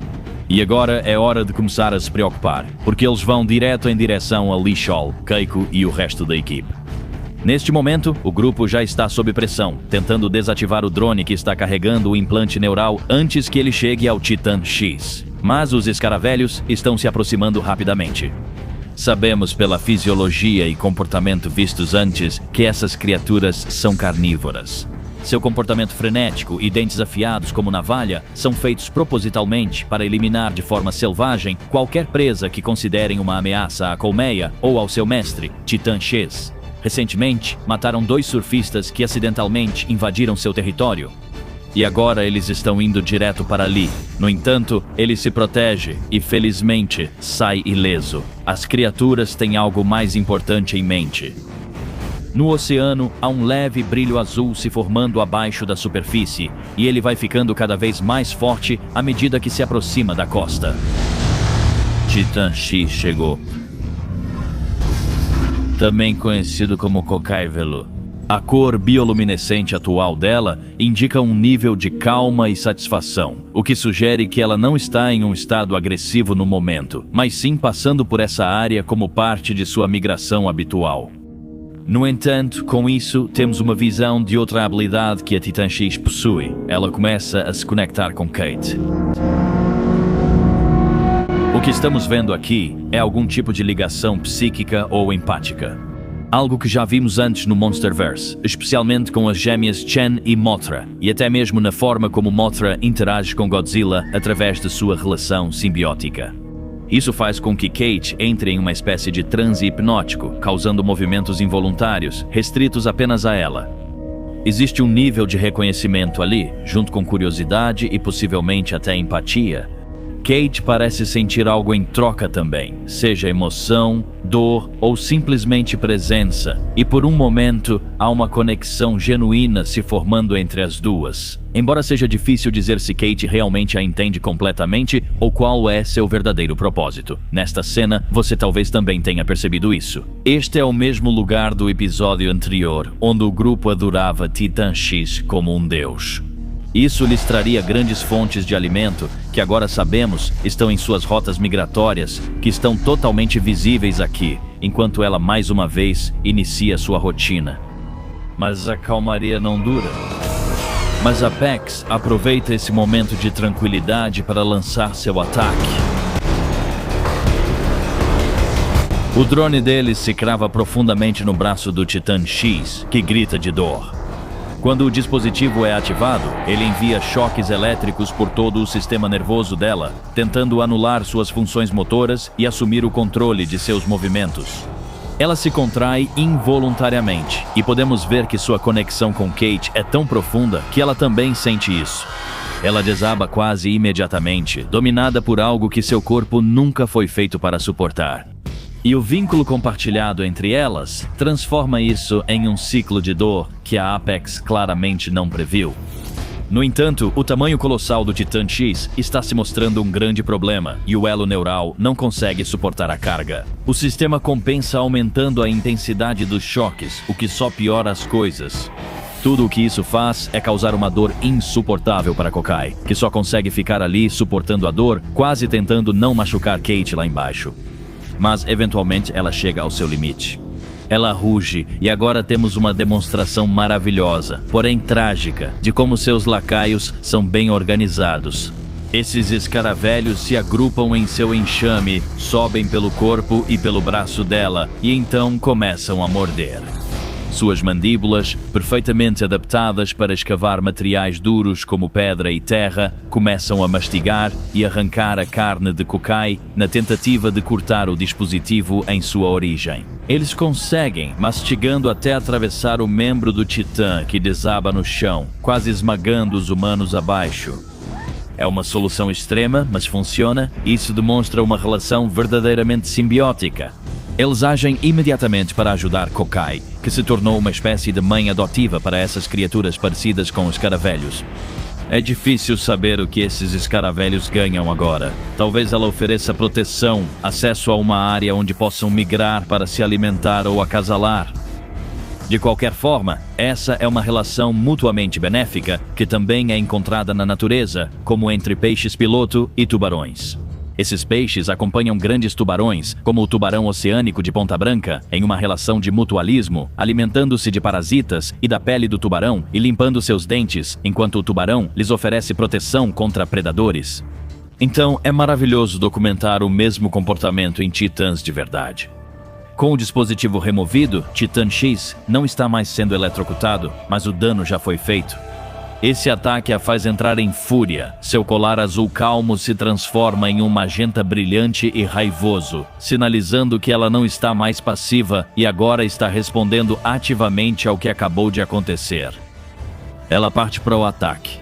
E agora é hora de começar a se preocupar, porque eles vão direto em direção a Lee Shaw, Keiko e o resto da equipe. Neste momento, o grupo já está sob pressão, tentando desativar o drone que está carregando o implante neural antes que ele chegue ao Titã X. Mas os escaravelhos estão se aproximando rapidamente. Sabemos pela fisiologia e comportamento vistos antes que essas criaturas são carnívoras. Seu comportamento frenético e dentes afiados como navalha são feitos propositalmente para eliminar de forma selvagem qualquer presa que considerem uma ameaça à colmeia ou ao seu mestre, Titã X. Recentemente, mataram 2 surfistas que acidentalmente invadiram seu território. E agora eles estão indo direto para ali. No entanto, ele se protege e, felizmente, sai ileso. As criaturas têm algo mais importante em mente. No oceano, há um leve brilho azul se formando abaixo da superfície, e ele vai ficando cada vez mais forte à medida que se aproxima da costa. Titã X chegou. Também conhecido como Cocaivelo. A cor bioluminescente atual dela indica um nível de calma e satisfação, o que sugere que ela não está em um estado agressivo no momento, mas sim passando por essa área como parte de sua migração habitual. No entanto, com isso, temos uma visão de outra habilidade que a Titã X possui. Ela começa a se conectar com Kate. O que estamos vendo aqui é algum tipo de ligação psíquica ou empática. Algo que já vimos antes no Monsterverse, especialmente com as gêmeas Chen e Mothra, e até mesmo na forma como Mothra interage com Godzilla através de sua relação simbiótica. Isso faz com que Kate entre em uma espécie de transe hipnótico, causando movimentos involuntários, restritos apenas a ela. Existe um nível de reconhecimento ali, junto com curiosidade e possivelmente até empatia. Kate parece sentir algo em troca também, seja emoção, dor ou simplesmente presença, e por um momento há uma conexão genuína se formando entre as duas. Embora seja difícil dizer se Kate realmente a entende completamente ou qual é seu verdadeiro propósito. Nesta cena, você talvez também tenha percebido isso. Este é o mesmo lugar do episódio anterior, onde o grupo adorava Titã X como um deus. Isso lhes traria grandes fontes de alimento, que agora sabemos estão em suas rotas migratórias, que estão totalmente visíveis aqui, enquanto ela mais uma vez inicia sua rotina. Mas a calmaria não dura. Mas a Apex aproveita esse momento de tranquilidade para lançar seu ataque. O drone deles se crava profundamente no braço do Titã X, que grita de dor. Quando o dispositivo é ativado, ele envia choques elétricos por todo o sistema nervoso dela, tentando anular suas funções motoras e assumir o controle de seus movimentos. Ela se contrai involuntariamente, e podemos ver que sua conexão com Kate é tão profunda que ela também sente isso. Ela desaba quase imediatamente, dominada por algo que seu corpo nunca foi feito para suportar. E o vínculo compartilhado entre elas transforma isso em um ciclo de dor que a Apex claramente não previu. No entanto, o tamanho colossal do Titã X está se mostrando um grande problema e o elo neural não consegue suportar a carga. O sistema compensa aumentando a intensidade dos choques, o que só piora as coisas. Tudo o que isso faz é causar uma dor insuportável para Kokai, que só consegue ficar ali suportando a dor, quase tentando não machucar Kate lá embaixo. Mas eventualmente ela chega ao seu limite. Ela ruge e agora temos uma demonstração maravilhosa, porém trágica, de como seus lacaios são bem organizados. Esses escaravelhos se agrupam em seu enxame, sobem pelo corpo e pelo braço dela e então começam a morder. Suas mandíbulas, perfeitamente adaptadas para escavar materiais duros como pedra e terra, começam a mastigar e arrancar a carne de Kokai na tentativa de cortar o dispositivo em sua origem. Eles conseguem, mastigando até atravessar o membro do titã que desaba no chão, quase esmagando os humanos abaixo. É uma solução extrema, mas funciona. Isso demonstra uma relação verdadeiramente simbiótica. Eles agem imediatamente para ajudar Kokai, que se tornou uma espécie de mãe adotiva para essas criaturas parecidas com os escaravelhos. É difícil saber o que esses escaravelhos ganham agora. Talvez ela ofereça proteção, acesso a uma área onde possam migrar para se alimentar ou acasalar. De qualquer forma, essa é uma relação mutuamente benéfica que também é encontrada na natureza, como entre peixes-piloto e tubarões. Esses peixes acompanham grandes tubarões, como o tubarão oceânico de Ponta Branca, em uma relação de mutualismo, alimentando-se de parasitas e da pele do tubarão e limpando seus dentes, enquanto o tubarão lhes oferece proteção contra predadores. Então, é maravilhoso documentar o mesmo comportamento em titãs de verdade. Com o dispositivo removido, Titã X não está mais sendo eletrocutado, mas o dano já foi feito. Esse ataque a faz entrar em fúria. Seu colar azul calmo se transforma em um magenta brilhante e raivoso, sinalizando que ela não está mais passiva e agora está respondendo ativamente ao que acabou de acontecer. Ela parte para o ataque.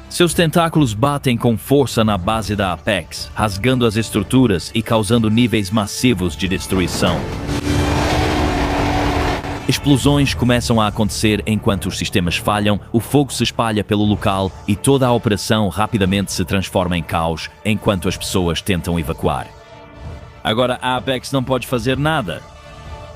Seus tentáculos batem com força na base da Apex, rasgando as estruturas e causando níveis massivos de destruição. Explosões começam a acontecer enquanto os sistemas falham, o fogo se espalha pelo local e toda a operação rapidamente se transforma em caos enquanto as pessoas tentam evacuar. Agora a Apex não pode fazer nada.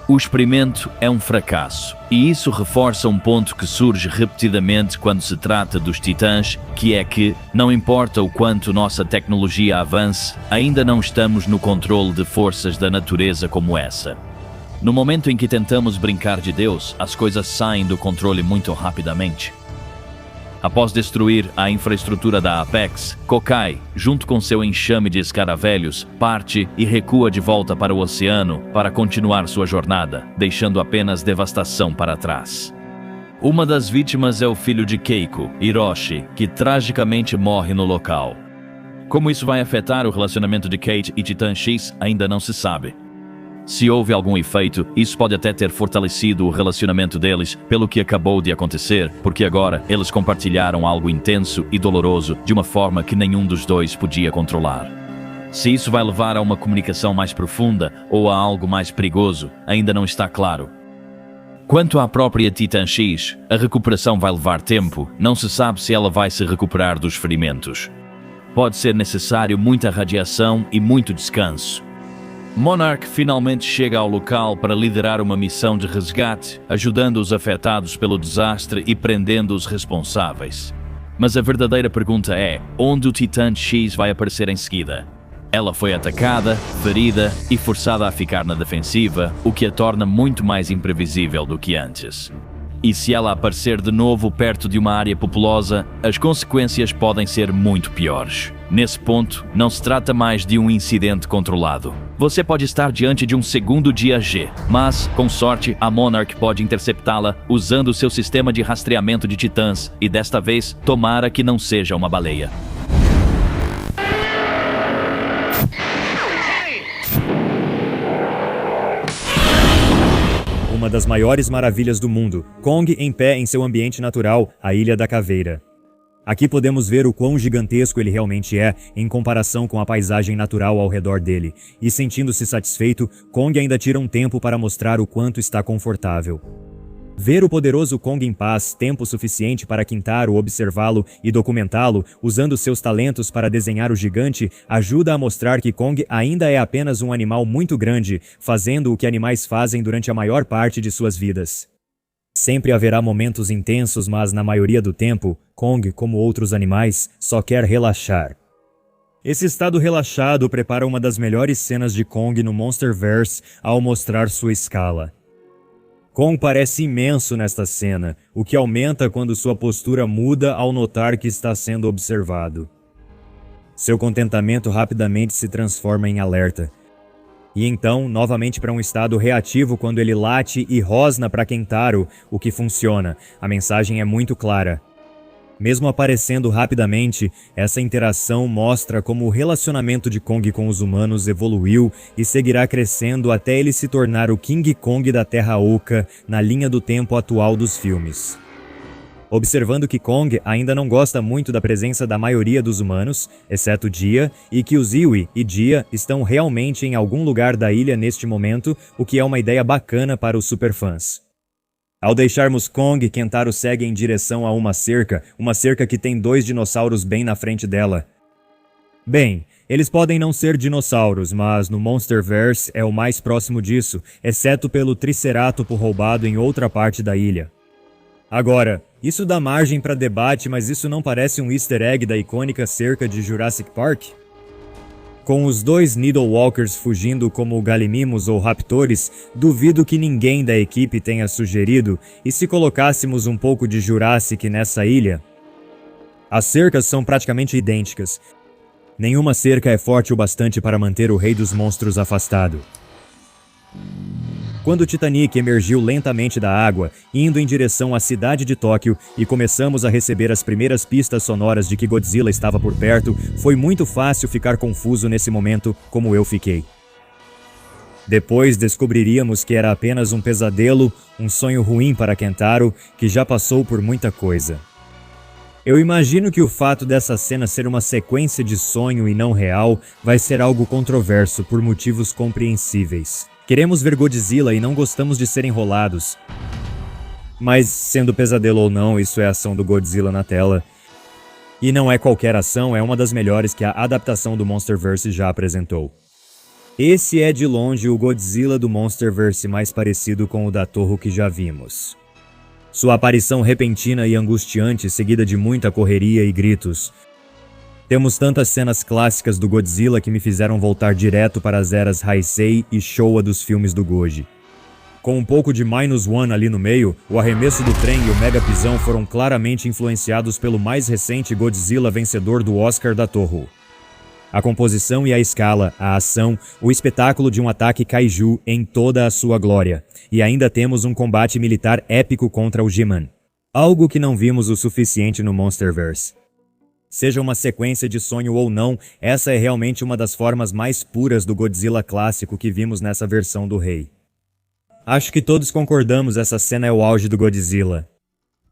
O experimento é um fracasso, e isso reforça um ponto que surge repetidamente quando se trata dos titãs, que é que, não importa o quanto nossa tecnologia avance, ainda não estamos no controle de forças da natureza como essa. No momento em que tentamos brincar de Deus, as coisas saem do controle muito rapidamente. Após destruir a infraestrutura da Apex, Kokai, junto com seu enxame de escaravelhos, parte e recua de volta para o oceano para continuar sua jornada, deixando apenas devastação para trás. Uma das vítimas é o filho de Keiko, Hiroshi, que tragicamente morre no local. Como isso vai afetar o relacionamento de Kate e Titã X ainda não se sabe. Se houve algum efeito, isso pode até ter fortalecido o relacionamento deles pelo que acabou de acontecer, porque agora eles compartilharam algo intenso e doloroso de uma forma que nenhum dos dois podia controlar. Se isso vai levar a uma comunicação mais profunda ou a algo mais perigoso, ainda não está claro. Quanto à própria Titã X, a recuperação vai levar tempo, não se sabe se ela vai se recuperar dos ferimentos. Pode ser necessário muita radiação e muito descanso. Monarch finalmente chega ao local para liderar uma missão de resgate, ajudando os afetados pelo desastre e prendendo os responsáveis. Mas a verdadeira pergunta é, onde o Titã X vai aparecer em seguida? Ela foi atacada, ferida e forçada a ficar na defensiva, o que a torna muito mais imprevisível do que antes. E se ela aparecer de novo perto de uma área populosa, as consequências podem ser muito piores. Nesse ponto, não se trata mais de um incidente controlado. Você pode estar diante de um segundo dia G, mas, com sorte, a Monarch pode interceptá-la usando seu sistema de rastreamento de titãs, e desta vez, tomara que não seja uma baleia. Uma das maiores maravilhas do mundo, Kong em pé em seu ambiente natural, a Ilha da Caveira. Aqui podemos ver o quão gigantesco ele realmente é em comparação com a paisagem natural ao redor dele, e sentindo-se satisfeito, Kong ainda tira um tempo para mostrar o quanto está confortável. Ver o poderoso Kong em paz, tempo suficiente para quintar ou observá-lo e documentá-lo, usando seus talentos para desenhar o gigante, ajuda a mostrar que Kong ainda é apenas um animal muito grande, fazendo o que animais fazem durante a maior parte de suas vidas. Sempre haverá momentos intensos, mas na maioria do tempo, Kong, como outros animais, só quer relaxar. Esse estado relaxado prepara uma das melhores cenas de Kong no Monsterverse ao mostrar sua escala. Kong parece imenso nesta cena, o que aumenta quando sua postura muda ao notar que está sendo observado. Seu contentamento rapidamente se transforma em alerta. E então, novamente para um estado reativo quando ele late e rosna para Kentaro, o que funciona. A mensagem é muito clara. Mesmo aparecendo rapidamente, essa interação mostra como o relacionamento de Kong com os humanos evoluiu e seguirá crescendo até ele se tornar o King Kong da Terra Oca na linha do tempo atual dos filmes. Observando que Kong ainda não gosta muito da presença da maioria dos humanos, exceto Dia, e que os Iwi e Dia estão realmente em algum lugar da ilha neste momento, o que é uma ideia bacana para os superfãs. Ao deixarmos Kong, Kentaro segue em direção a uma cerca que tem 2 dinossauros bem na frente dela. Bem, eles podem não ser dinossauros, mas no Monsterverse é o mais próximo disso, exceto pelo Triceratopo roubado em outra parte da ilha. Agora, isso dá margem para debate, mas isso não parece um easter egg da icônica cerca de Jurassic Park? Com os 2 Needlewalkers fugindo como Gallimimus ou Raptores, duvido que ninguém da equipe tenha sugerido, e se colocássemos um pouco de Jurassic nessa ilha? As cercas são praticamente idênticas. Nenhuma cerca é forte o bastante para manter o Rei dos Monstros afastado. Quando o Titanic emergiu lentamente da água, indo em direção à cidade de Tóquio, e começamos a receber as primeiras pistas sonoras de que Godzilla estava por perto, foi muito fácil ficar confuso nesse momento, como eu fiquei. Depois descobriríamos que era apenas um pesadelo, um sonho ruim para Kentaro, que já passou por muita coisa. Eu imagino que o fato dessa cena ser uma sequência de sonho e não real vai ser algo controverso por motivos compreensíveis. Queremos ver Godzilla e não gostamos de ser enrolados. Mas, sendo pesadelo ou não, isso é a ação do Godzilla na tela. E não é qualquer ação, é uma das melhores que a adaptação do Monsterverse já apresentou. Esse é de longe o Godzilla do Monsterverse mais parecido com o da Toho que já vimos. Sua aparição repentina e angustiante, seguida de muita correria e gritos. Temos tantas cenas clássicas do Godzilla que me fizeram voltar direto para as eras Heisei e Showa dos filmes do Goji. Com um pouco de -1 ali no meio, o arremesso do trem e o mega pisão foram claramente influenciados pelo mais recente Godzilla vencedor do Oscar da Toho. A composição e a escala, a ação, o espetáculo de um ataque kaiju em toda a sua glória. E ainda temos um combate militar épico contra o G-Man. Algo que não vimos o suficiente no Monsterverse. Seja uma sequência de sonho ou não, essa é realmente uma das formas mais puras do Godzilla clássico que vimos nessa versão do rei. Acho que todos concordamos, essa cena é o auge do Godzilla.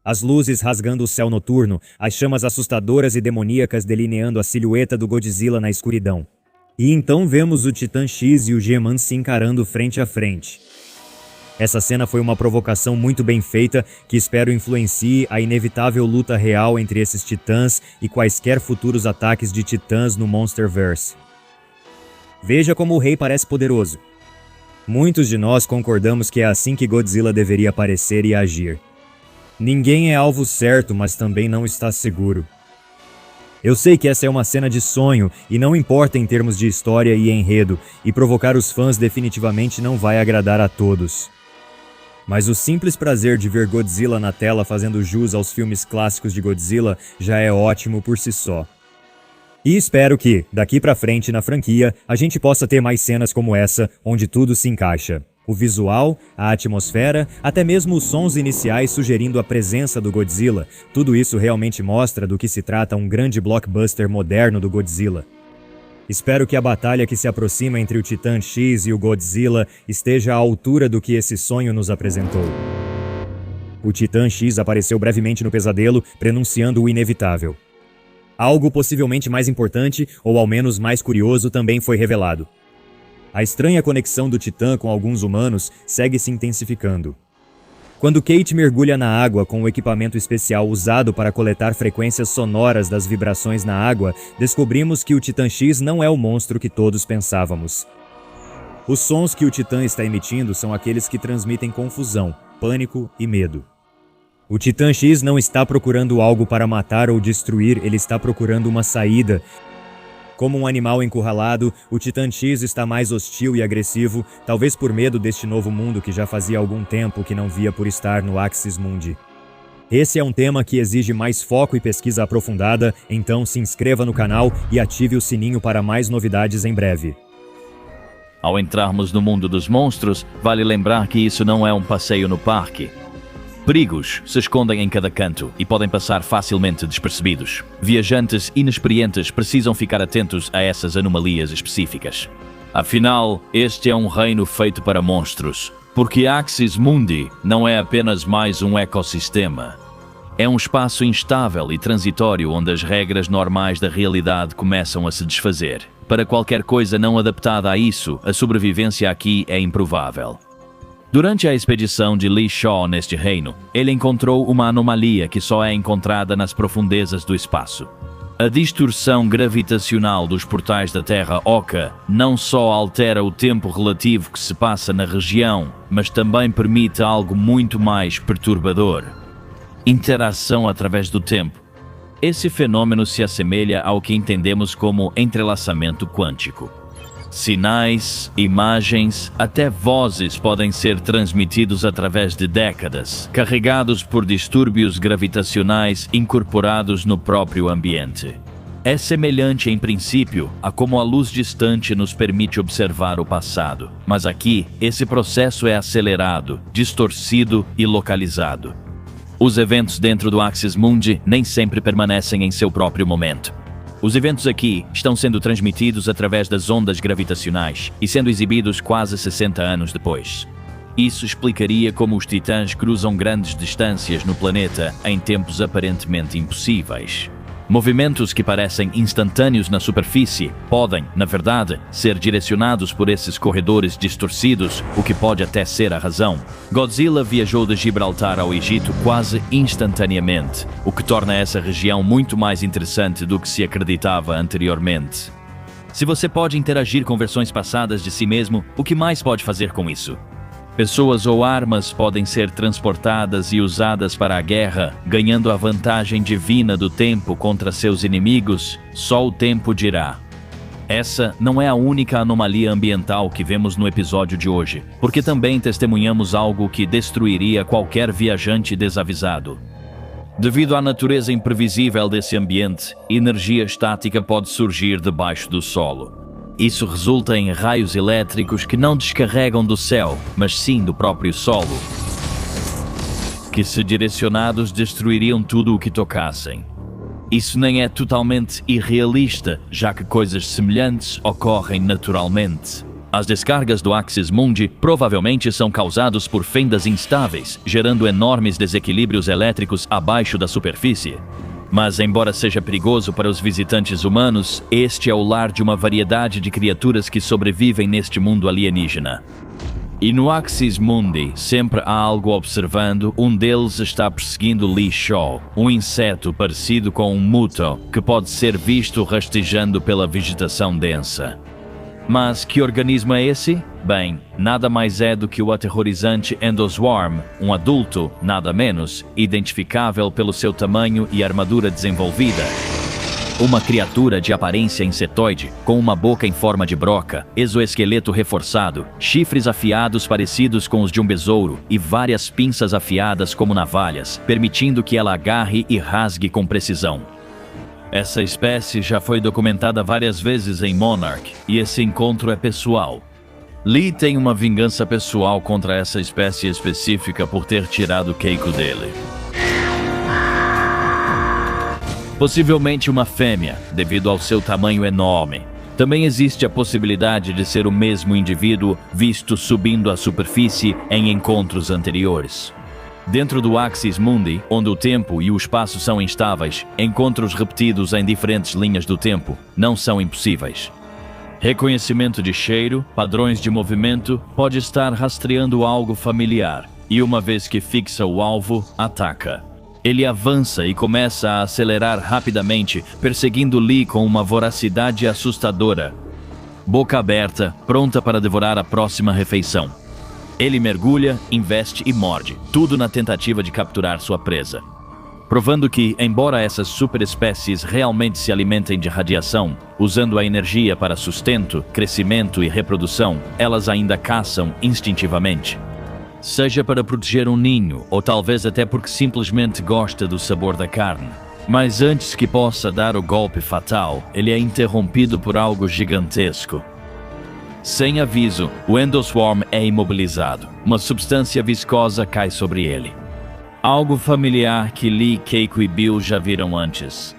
As luzes rasgando o céu noturno, as chamas assustadoras e demoníacas delineando a silhueta do Godzilla na escuridão. E então vemos o Titã X e o G-Man se encarando frente a frente. Essa cena foi uma provocação muito bem feita que espero influencie a inevitável luta real entre esses titãs e quaisquer futuros ataques de titãs no Monsterverse. Veja como o rei parece poderoso. Muitos de nós concordamos que é assim que Godzilla deveria aparecer e agir. Ninguém é alvo certo, mas também não está seguro. Eu sei que essa é uma cena de sonho e não importa em termos de história e enredo, e provocar os fãs definitivamente não vai agradar a todos. Mas o simples prazer de ver Godzilla na tela fazendo jus aos filmes clássicos de Godzilla já é ótimo por si só. E espero que, daqui pra frente na franquia, a gente possa ter mais cenas como essa, onde tudo se encaixa. O visual, a atmosfera, até mesmo os sons iniciais sugerindo a presença do Godzilla, tudo isso realmente mostra do que se trata um grande blockbuster moderno do Godzilla. Espero que a batalha que se aproxima entre o Titã X e o Godzilla esteja à altura do que esse sonho nos apresentou. O Titã X apareceu brevemente no pesadelo, prenunciando o inevitável. Algo possivelmente mais importante, ou ao menos mais curioso, também foi revelado. A estranha conexão do Titã com alguns humanos segue se intensificando. Quando Kate mergulha na água com o equipamento especial usado para coletar frequências sonoras das vibrações na água, descobrimos que o Titã X não é o monstro que todos pensávamos. Os sons que o Titã está emitindo são aqueles que transmitem confusão, pânico e medo. O Titã X não está procurando algo para matar ou destruir, ele está procurando uma saída. Como um animal encurralado, o Titã X está mais hostil e agressivo, talvez por medo deste novo mundo que já fazia algum tempo que não via por estar no Axis Mundi. Esse é um tema que exige mais foco e pesquisa aprofundada, então se inscreva no canal e ative o sininho para mais novidades em breve. Ao entrarmos no mundo dos monstros, vale lembrar que isso não é um passeio no parque. Perigos se escondem em cada canto e podem passar facilmente despercebidos. Viajantes inexperientes precisam ficar atentos a essas anomalias específicas. Afinal, este é um reino feito para monstros, porque Axis Mundi não é apenas mais um ecossistema. É um espaço instável e transitório onde as regras normais da realidade começam a se desfazer. Para qualquer coisa não adaptada a isso, a sobrevivência aqui é improvável. Durante a expedição de Li Shaw neste reino, ele encontrou uma anomalia que só é encontrada nas profundezas do espaço. A distorção gravitacional dos portais da Terra Oca não só altera o tempo relativo que se passa na região, mas também permite algo muito mais perturbador: interação através do tempo. Esse fenômeno se assemelha ao que entendemos como entrelaçamento quântico. Sinais, imagens, até vozes podem ser transmitidos através de décadas, carregados por distúrbios gravitacionais incorporados no próprio ambiente. É semelhante, em princípio, a como a luz distante nos permite observar o passado, mas aqui esse processo é acelerado, distorcido e localizado. Os eventos dentro do Axis Mundi nem sempre permanecem em seu próprio momento. Os eventos aqui estão sendo transmitidos através das ondas gravitacionais e sendo exibidos quase 60 anos depois. Isso explicaria como os titãs cruzam grandes distâncias no planeta em tempos aparentemente impossíveis. Movimentos que parecem instantâneos na superfície podem, na verdade, ser direcionados por esses corredores distorcidos, o que pode até ser a razão. Godzilla viajou de Gibraltar ao Egito quase instantaneamente, o que torna essa região muito mais interessante do que se acreditava anteriormente. Se você pode interagir com versões passadas de si mesmo, o que mais pode fazer com isso? Pessoas ou armas podem ser transportadas e usadas para a guerra, ganhando a vantagem divina do tempo contra seus inimigos, só o tempo dirá. Essa não é a única anomalia ambiental que vemos no episódio de hoje, porque também testemunhamos algo que destruiria qualquer viajante desavisado. Devido à natureza imprevisível desse ambiente, energia estática pode surgir debaixo do solo. Isso resulta em raios elétricos que não descarregam do céu, mas sim do próprio solo, que, se direcionados, destruiriam tudo o que tocassem. Isso nem é totalmente irrealista, já que coisas semelhantes ocorrem naturalmente. As descargas do Axis Mundi provavelmente são causadas por fendas instáveis, gerando enormes desequilíbrios elétricos abaixo da superfície. Mas, embora seja perigoso para os visitantes humanos, este é o lar de uma variedade de criaturas que sobrevivem neste mundo alienígena. E no Axis Mundi, sempre há algo observando. Um deles está perseguindo Li Shaw, um inseto parecido com um muto, que pode ser visto rastejando pela vegetação densa. Mas que organismo é esse? Bem, nada mais é do que o aterrorizante Endoswarm, um adulto, nada menos, identificável pelo seu tamanho e armadura desenvolvida. Uma criatura de aparência insetoide, com uma boca em forma de broca, exoesqueleto reforçado, chifres afiados parecidos com os de um besouro e várias pinças afiadas como navalhas, permitindo que ela agarre e rasgue com precisão. Essa espécie já foi documentada várias vezes em Monarch, e esse encontro é pessoal. Lee tem uma vingança pessoal contra essa espécie específica por ter tirado o Keiko dele. Possivelmente uma fêmea, devido ao seu tamanho enorme. Também existe a possibilidade de ser o mesmo indivíduo visto subindo à superfície em encontros anteriores. Dentro do Axis Mundi, onde o tempo e o espaço são instáveis, encontros repetidos em diferentes linhas do tempo não são impossíveis. Reconhecimento de cheiro, padrões de movimento, pode estar rastreando algo familiar, e uma vez que fixa o alvo, ataca. Ele avança e começa a acelerar rapidamente, perseguindo Lee com uma voracidade assustadora. Boca aberta, pronta para devorar a próxima refeição. Ele mergulha, investe e morde, tudo na tentativa de capturar sua presa. Provando que, embora essas superespécies realmente se alimentem de radiação, usando a energia para sustento, crescimento e reprodução, elas ainda caçam instintivamente. Seja para proteger um ninho, ou talvez até porque simplesmente gosta do sabor da carne. Mas antes que possa dar o golpe fatal, ele é interrompido por algo gigantesco. Sem aviso, o endoswarm é imobilizado. Uma substância viscosa cai sobre ele. Algo familiar que Lee, Keiko e Bill já viram antes.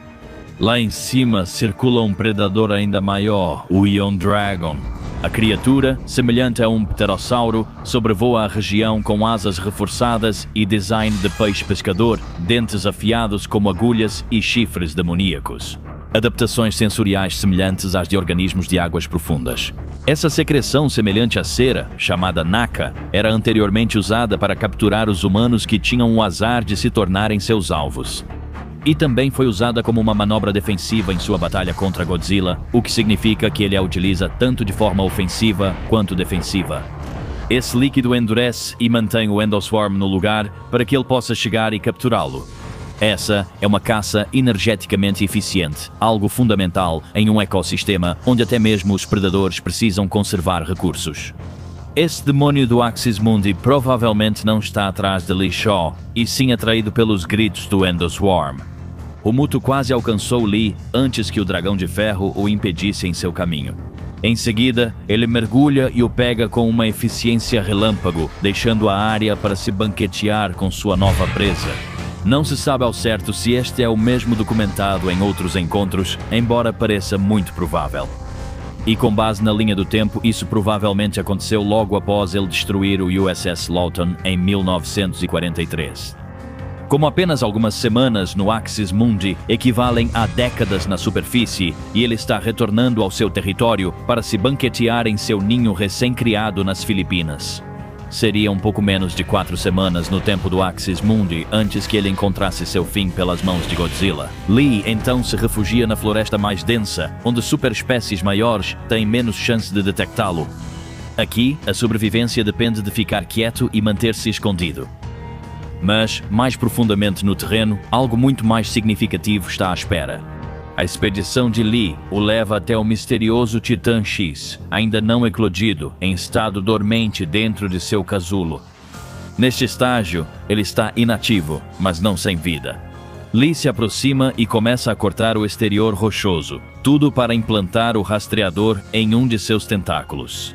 Lá em cima circula um predador ainda maior, o Ion Dragon. A criatura, semelhante a um pterossauro, sobrevoa a região com asas reforçadas e design de peixe pescador, dentes afiados como agulhas e chifres demoníacos. Adaptações sensoriais semelhantes às de organismos de águas profundas. Essa secreção semelhante à cera, chamada naka, era anteriormente usada para capturar os humanos que tinham o azar de se tornarem seus alvos. E também foi usada como uma manobra defensiva em sua batalha contra Godzilla, o que significa que ele a utiliza tanto de forma ofensiva quanto defensiva. Esse líquido endurece e mantém o endoswarm no lugar para que ele possa chegar e capturá-lo. Essa é uma caça energeticamente eficiente, algo fundamental em um ecossistema onde até mesmo os predadores precisam conservar recursos. Esse demônio do Axis Mundi provavelmente não está atrás de Lee Shaw, e sim atraído pelos gritos do endoswarm. O Muto quase alcançou Lee antes que o dragão de ferro o impedisse em seu caminho. Em seguida, ele mergulha e o pega com uma eficiência relâmpago, deixando a área para se banquetear com sua nova presa. Não se sabe ao certo se este é o mesmo documentado em outros encontros, embora pareça muito provável. E com base na linha do tempo, isso provavelmente aconteceu logo após ele destruir o USS Lawton em 1943. Como apenas algumas semanas no Axis Mundi equivalem a décadas na superfície, e ele está retornando ao seu território para se banquetear em seu ninho recém-criado nas Filipinas. Seria um pouco menos de 4 semanas no tempo do Axis Mundi antes que ele encontrasse seu fim pelas mãos de Godzilla. Lee então se refugia na floresta mais densa, onde superespécies maiores têm menos chance de detectá-lo. Aqui, a sobrevivência depende de ficar quieto e manter-se escondido. Mas, mais profundamente no terreno, algo muito mais significativo está à espera. A expedição de Lee o leva até o misterioso Titã X, ainda não eclodido, em estado dormente dentro de seu casulo. Neste estágio, ele está inativo, mas não sem vida. Lee se aproxima e começa a cortar o exterior rochoso, tudo para implantar o rastreador em um de seus tentáculos.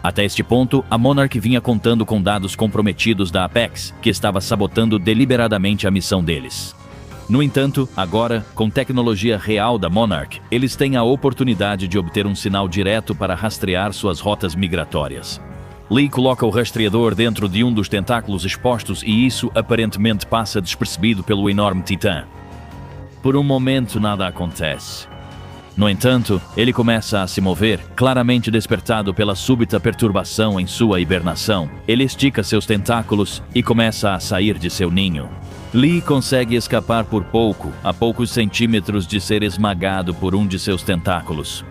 Até este ponto, a Monarch vinha contando com dados comprometidos da Apex, que estava sabotando deliberadamente a missão deles. No entanto, agora, com tecnologia real da Monarch, eles têm a oportunidade de obter um sinal direto para rastrear suas rotas migratórias. Lee coloca o rastreador dentro de um dos tentáculos expostos e isso aparentemente passa despercebido pelo enorme titã. Por um momento nada acontece. No entanto, ele começa a se mover, claramente despertado pela súbita perturbação em sua hibernação. Ele estica seus tentáculos e começa a sair de seu ninho. Lee consegue escapar por pouco, a poucos centímetros de ser esmagado por um de seus tentáculos.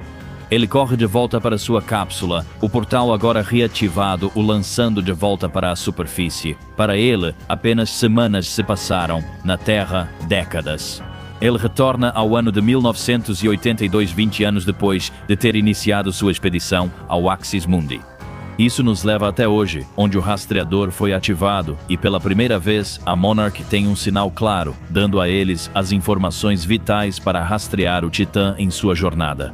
Ele corre de volta para sua cápsula, o portal agora reativado o lançando de volta para a superfície. Para ele, apenas semanas se passaram, na Terra, décadas. Ele retorna ao ano de 1982, 20 anos depois de ter iniciado sua expedição ao Axis Mundi. Isso nos leva até hoje, onde o rastreador foi ativado e pela primeira vez a Monarch tem um sinal claro, dando a eles as informações vitais para rastrear o Titã em sua jornada.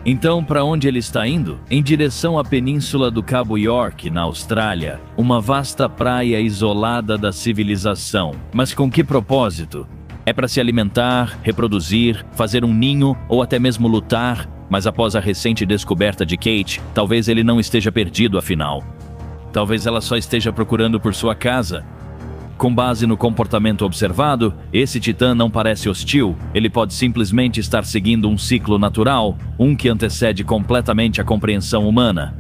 Então, para onde ele está indo? Em direção à península do Cabo York, na Austrália, uma vasta praia isolada da civilização. Mas com que propósito? É para se alimentar, reproduzir, fazer um ninho ou até mesmo lutar, mas após a recente descoberta de Kate, talvez ele não esteja perdido afinal. Talvez ela só esteja procurando por sua casa. Com base no comportamento observado, esse titã não parece hostil, ele pode simplesmente estar seguindo um ciclo natural, um que antecede completamente a compreensão humana.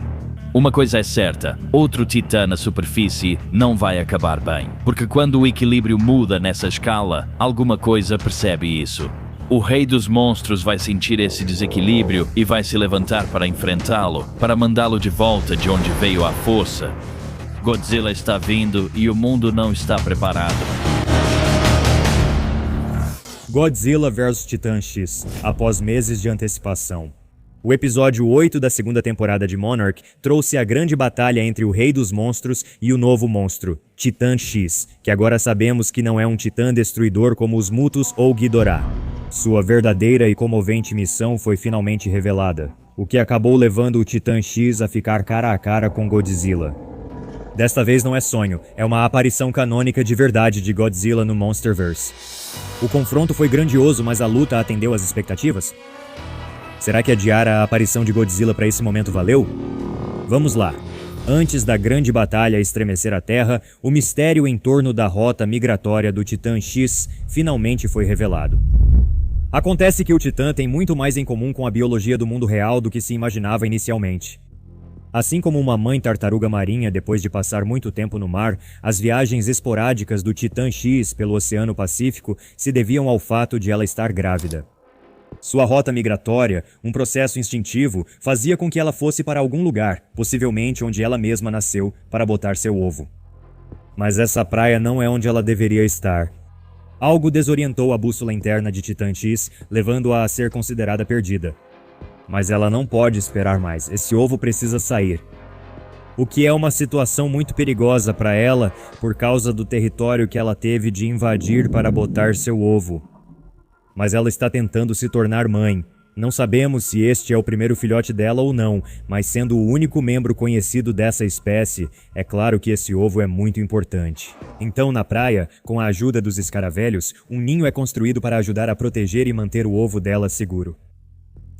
Uma coisa é certa, outro titã na superfície não vai acabar bem, porque quando o equilíbrio muda nessa escala, alguma coisa percebe isso. O rei dos monstros vai sentir esse desequilíbrio e vai se levantar para enfrentá-lo, para mandá-lo de volta de onde veio à força. Godzilla está vindo e o mundo não está preparado. Godzilla vs Titã X, após meses de antecipação. O episódio 8 da segunda temporada de Monarch trouxe a grande batalha entre o Rei dos Monstros e o novo monstro, Titã X, que agora sabemos que não é um titã destruidor como os Mutos ou Ghidorah. Sua verdadeira e comovente missão foi finalmente revelada, o que acabou levando o Titã X a ficar cara a cara com Godzilla. Desta vez não é sonho, é uma aparição canônica de verdade de Godzilla no Monsterverse. O confronto foi grandioso, mas a luta atendeu às expectativas? Será que adiar a aparição de Godzilla para esse momento valeu? Vamos lá. Antes da grande batalha estremecer a Terra, o mistério em torno da rota migratória do Titã X finalmente foi revelado. Acontece que o Titã tem muito mais em comum com a biologia do mundo real do que se imaginava inicialmente. Assim como uma mãe tartaruga marinha depois de passar muito tempo no mar, as viagens esporádicas do Titã X pelo Oceano Pacífico se deviam ao fato de ela estar grávida. Sua rota migratória, um processo instintivo, fazia com que ela fosse para algum lugar, possivelmente onde ela mesma nasceu, para botar seu ovo. Mas essa praia não é onde ela deveria estar. Algo desorientou a bússola interna de Titã X, levando-a a ser considerada perdida. Mas ela não pode esperar mais, esse ovo precisa sair. O que é uma situação muito perigosa para ela por causa do território que ela teve de invadir para botar seu ovo. Mas ela está tentando se tornar mãe. Não sabemos se este é o primeiro filhote dela ou não, mas sendo o único membro conhecido dessa espécie, é claro que esse ovo é muito importante. Então, na praia, com a ajuda dos escaravelhos, um ninho é construído para ajudar a proteger e manter o ovo dela seguro.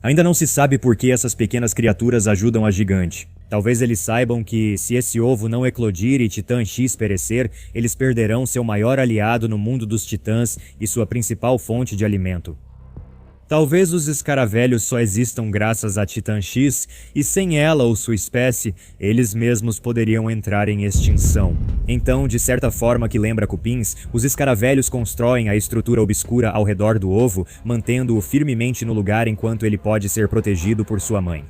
Ainda não se sabe por que essas pequenas criaturas ajudam a gigante. Talvez eles saibam que, se esse ovo não eclodir e Titã X perecer, eles perderão seu maior aliado no mundo dos titãs e sua principal fonte de alimento. Talvez os escaravelhos só existam graças a Titã X, e sem ela ou sua espécie, eles mesmos poderiam entrar em extinção. Então, de certa forma que lembra cupins, os escaravelhos constroem a estrutura obscura ao redor do ovo, mantendo-o firmemente no lugar enquanto ele pode ser protegido por sua mãe.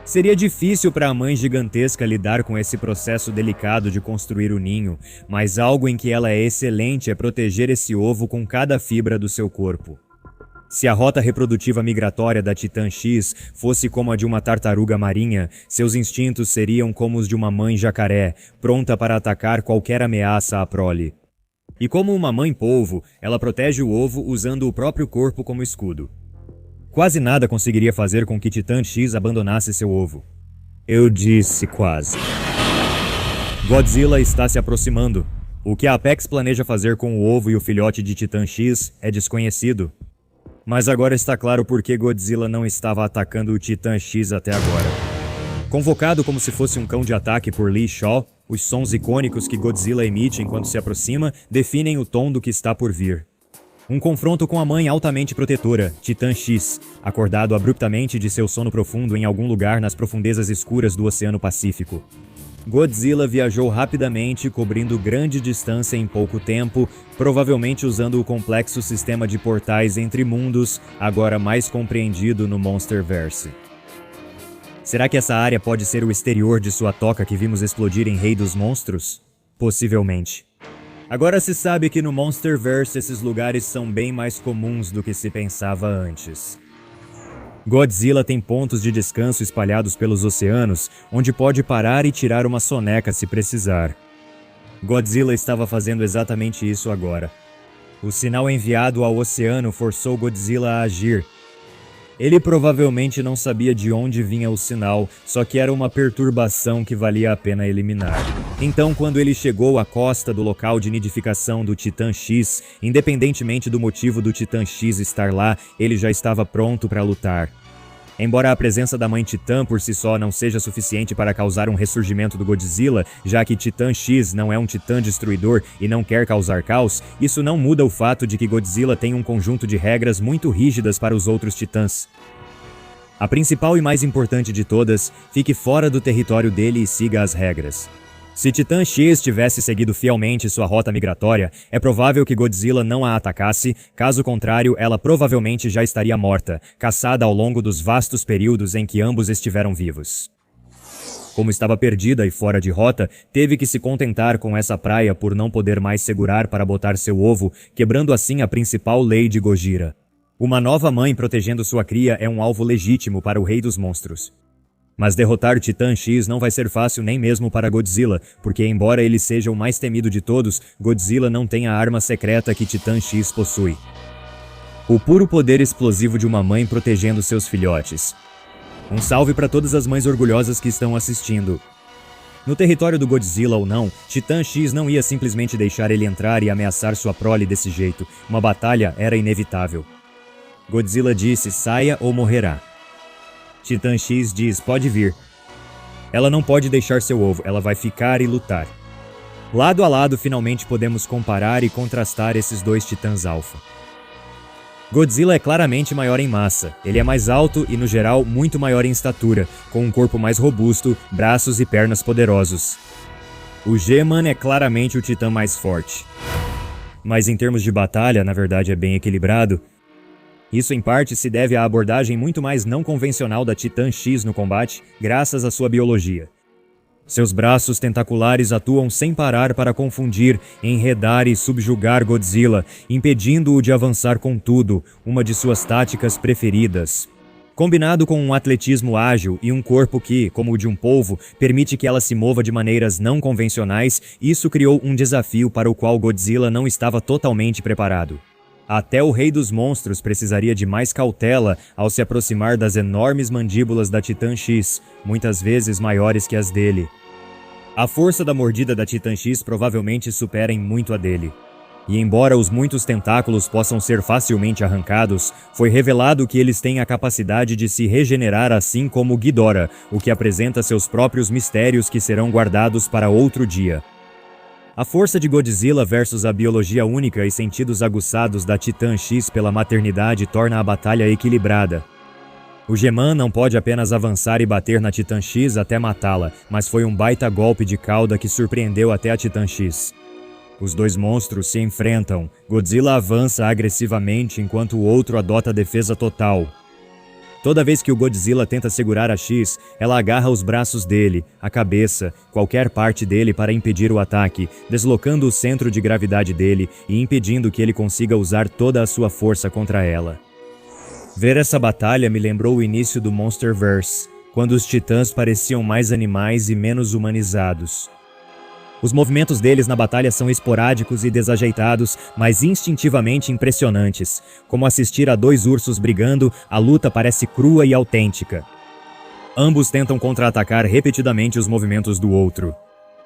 Seria difícil para a mãe gigantesca lidar com esse processo delicado de construir o ninho, mas algo em que ela é excelente é proteger esse ovo com cada fibra do seu corpo. Se a rota reprodutiva migratória da Titã X fosse como a de uma tartaruga marinha, seus instintos seriam como os de uma mãe jacaré, pronta para atacar qualquer ameaça à prole. E como uma mãe polvo, ela protege o ovo usando o próprio corpo como escudo. Quase nada conseguiria fazer com que Titã X abandonasse seu ovo. Eu disse quase. Godzilla está se aproximando. O que a Apex planeja fazer com o ovo e o filhote de Titã X é desconhecido. Mas agora está claro por que Godzilla não estava atacando o Titã X até agora. Convocado como se fosse um cão de ataque por Lee Shaw, os sons icônicos que Godzilla emite enquanto se aproxima definem o tom do que está por vir. Um confronto com a mãe altamente protetora, Titã X, acordado abruptamente de seu sono profundo em algum lugar nas profundezas escuras do Oceano Pacífico. Godzilla viajou rapidamente, cobrindo grande distância em pouco tempo, provavelmente usando o complexo sistema de portais entre mundos, agora mais compreendido no Monsterverse. Será que essa área pode ser o exterior de sua toca que vimos explodir em Rei dos Monstros? Possivelmente. Agora se sabe que no Monsterverse esses lugares são bem mais comuns do que se pensava antes. Godzilla tem pontos de descanso espalhados pelos oceanos, onde pode parar e tirar uma soneca se precisar. Godzilla estava fazendo exatamente isso agora. O sinal enviado ao oceano forçou Godzilla a agir. Ele provavelmente não sabia de onde vinha o sinal, só que era uma perturbação que valia a pena eliminar. Então, quando ele chegou à costa do local de nidificação do Titã X, independentemente do motivo do Titã X estar lá, ele já estava pronto para lutar. Embora a presença da mãe Titã por si só não seja suficiente para causar um ressurgimento do Godzilla, já que Titã X não é um titã destruidor e não quer causar caos, isso não muda o fato de que Godzilla tem um conjunto de regras muito rígidas para os outros titãs. A principal e mais importante de todas, fique fora do território dele e siga as regras. Se Titã X tivesse seguido fielmente sua rota migratória, é provável que Godzilla não a atacasse, caso contrário, ela provavelmente já estaria morta, caçada ao longo dos vastos períodos em que ambos estiveram vivos. como estava perdida e fora de rota, teve que se contentar com essa praia por não poder mais segurar para botar seu ovo, quebrando assim a principal lei de Gojira. Uma nova mãe protegendo sua cria é um alvo legítimo para o rei dos monstros. Mas derrotar Titã X não vai ser fácil nem mesmo para Godzilla, porque embora ele seja o mais temido de todos, Godzilla não tem a arma secreta que Titã X possui. O puro poder explosivo de uma mãe protegendo seus filhotes. Um salve para todas as mães orgulhosas que estão assistindo. No território do Godzilla ou não, Titã X não ia simplesmente deixar ele entrar e ameaçar sua prole desse jeito. Uma batalha era inevitável. Godzilla disse, saia ou morrerá. Titã X diz, pode vir. Ela não pode deixar seu ovo, ela vai ficar e lutar. Lado a lado, finalmente podemos comparar e contrastar esses dois titãs alfa. Godzilla é claramente maior em massa, ele é mais alto e, no geral, muito maior em estatura, com um corpo mais robusto, braços e pernas poderosos. O G-Man é claramente o titã mais forte. Mas em termos de batalha, na verdade é bem equilibrado. Isso em parte se deve à abordagem muito mais não convencional da Titã X no combate, graças à sua biologia. Seus braços tentaculares atuam sem parar para confundir, enredar e subjugar Godzilla, impedindo-o de avançar com tudo, uma de suas táticas preferidas. Combinado com um atletismo ágil e um corpo que, como o de um polvo, permite que ela se mova de maneiras não convencionais, isso criou um desafio para o qual Godzilla não estava totalmente preparado. Até o rei dos monstros precisaria de mais cautela ao se aproximar das enormes mandíbulas da Titã X, muitas vezes maiores que as dele. A força da mordida da Titã X provavelmente supera em muito a dele. E embora os muitos tentáculos possam ser facilmente arrancados, foi revelado que eles têm a capacidade de se regenerar assim como Ghidorah, o que apresenta seus próprios mistérios que serão guardados para outro dia. A força de Godzilla versus a biologia única e sentidos aguçados da Titã X pela maternidade torna a batalha equilibrada. O G-Man não pode apenas avançar e bater na Titã X até matá-la, mas foi um baita golpe de cauda que surpreendeu até a Titã X. Os dois monstros se enfrentam. Godzilla avança agressivamente enquanto o outro adota defesa total. Toda vez que o Godzilla tenta segurar a X, ela agarra os braços dele, a cabeça, qualquer parte dele para impedir o ataque, deslocando o centro de gravidade dele e impedindo que ele consiga usar toda a sua força contra ela. Ver essa batalha me lembrou o início do Monsterverse, quando os titãs pareciam mais animais e menos humanizados. Os movimentos deles na batalha são esporádicos e desajeitados, mas instintivamente impressionantes. Como assistir a dois ursos brigando, a luta parece crua e autêntica. Ambos tentam contra-atacar repetidamente os movimentos do outro.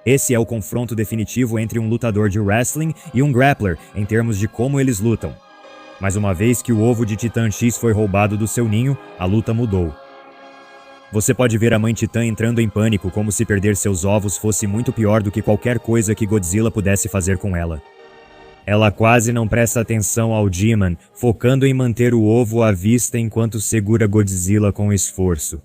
Esse é o confronto definitivo entre um lutador de wrestling e um grappler, em termos de como eles lutam. Mas uma vez que o ovo de Titã X foi roubado do seu ninho, a luta mudou. Você pode ver a mãe titã entrando em pânico, como se perder seus ovos fosse muito pior do que qualquer coisa que Godzilla pudesse fazer com ela. Ela quase não presta atenção ao G-Man, focando em manter o ovo à vista enquanto segura Godzilla com esforço.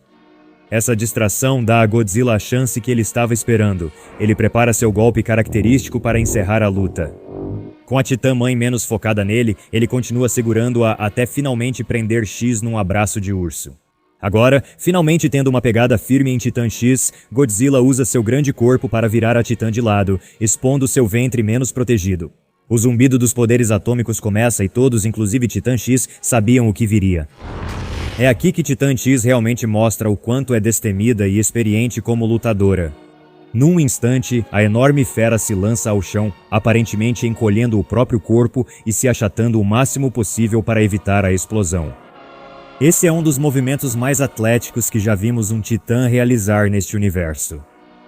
Essa distração dá a Godzilla a chance que ele estava esperando. Ele prepara seu golpe característico para encerrar a luta. Com a titã mãe menos focada nele, ele continua segurando-a até finalmente prender X num abraço de urso. Agora, finalmente tendo uma pegada firme em Titã X, Godzilla usa seu grande corpo para virar a Titã de lado, expondo seu ventre menos protegido. O zumbido dos poderes atômicos começa e todos, inclusive Titã X, sabiam o que viria. É aqui que Titã X realmente mostra o quanto é destemida e experiente como lutadora. Num instante, a enorme fera se lança ao chão, aparentemente encolhendo o próprio corpo e se achatando o máximo possível para evitar a explosão. Esse é um dos movimentos mais atléticos que já vimos um titã realizar neste universo.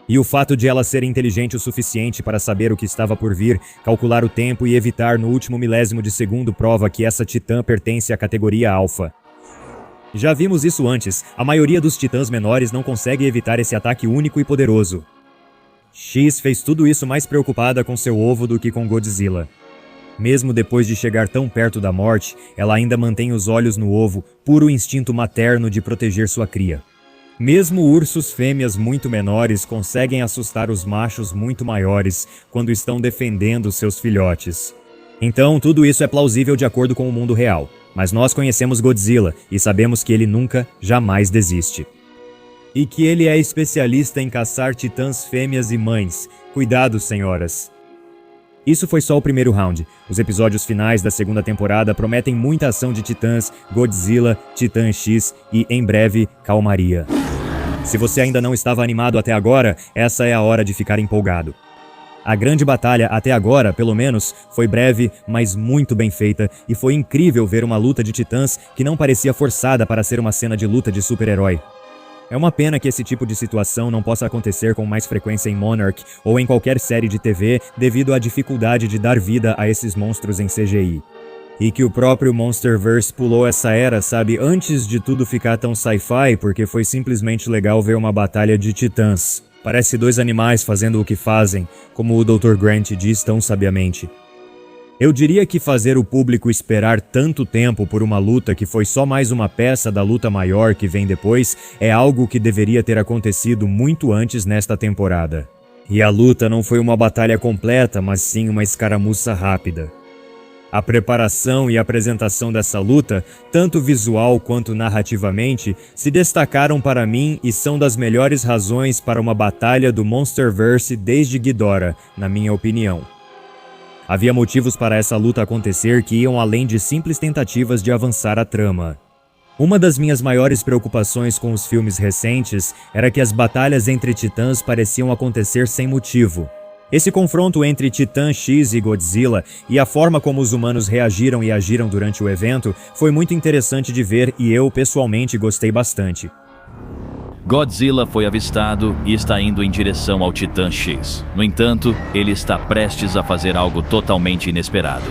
E o fato de ela ser inteligente o suficiente para saber o que estava por vir, calcular o tempo e evitar no último milésimo de segundo prova que essa titã pertence à categoria alfa. Já vimos isso antes, a maioria dos titãs menores não consegue evitar esse ataque único e poderoso. X fez tudo isso mais preocupada com seu ovo do que com Godzilla. Mesmo depois de chegar tão perto da morte, ela ainda mantém os olhos no ovo, puro instinto materno de proteger sua cria. Mesmo ursos fêmeas muito menores conseguem assustar os machos muito maiores quando estão defendendo seus filhotes. Então, tudo isso é plausível de acordo com o mundo real, mas nós conhecemos Godzilla e sabemos que ele nunca, jamais desiste. E que ele é especialista em caçar titãs fêmeas e mães. Cuidado, senhoras. Isso foi só o primeiro round. Os episódios finais da segunda temporada prometem muita ação de titãs, Godzilla, Titã X e, em breve, calmaria. Se você ainda não estava animado até agora, essa é a hora de ficar empolgado. A grande batalha até agora, pelo menos, foi breve, mas muito bem feita, e foi incrível ver uma luta de titãs que não parecia forçada para ser uma cena de luta de super-herói. É uma pena que esse tipo de situação não possa acontecer com mais frequência em Monarch ou em qualquer série de TV devido à dificuldade de dar vida a esses monstros em CGI. E que o próprio Monsterverse pulou essa era, sabe, antes de tudo ficar tão sci-fi, porque foi simplesmente legal ver uma batalha de titãs. Parece dois animais fazendo o que fazem, como o Dr. Grant diz tão sabiamente. Eu diria que fazer o público esperar tanto tempo por uma luta que foi só mais uma peça da luta maior que vem depois é algo que deveria ter acontecido muito antes nesta temporada. E a luta não foi uma batalha completa, mas sim uma escaramuça rápida. A preparação e a apresentação dessa luta, tanto visual quanto narrativamente, se destacaram para mim e são das melhores razões para uma batalha do Monsterverse desde Ghidorah, na minha opinião. Havia motivos para essa luta acontecer que iam além de simples tentativas de avançar a trama. Uma das minhas maiores preocupações com os filmes recentes era que as batalhas entre titãs pareciam acontecer sem motivo. Esse confronto entre Titã X e Godzilla e a forma como os humanos reagiram e agiram durante o evento foi muito interessante de ver e eu, pessoalmente, gostei bastante. Godzilla foi avistado e está indo em direção ao Titã X. No entanto, ele está prestes a fazer algo totalmente inesperado.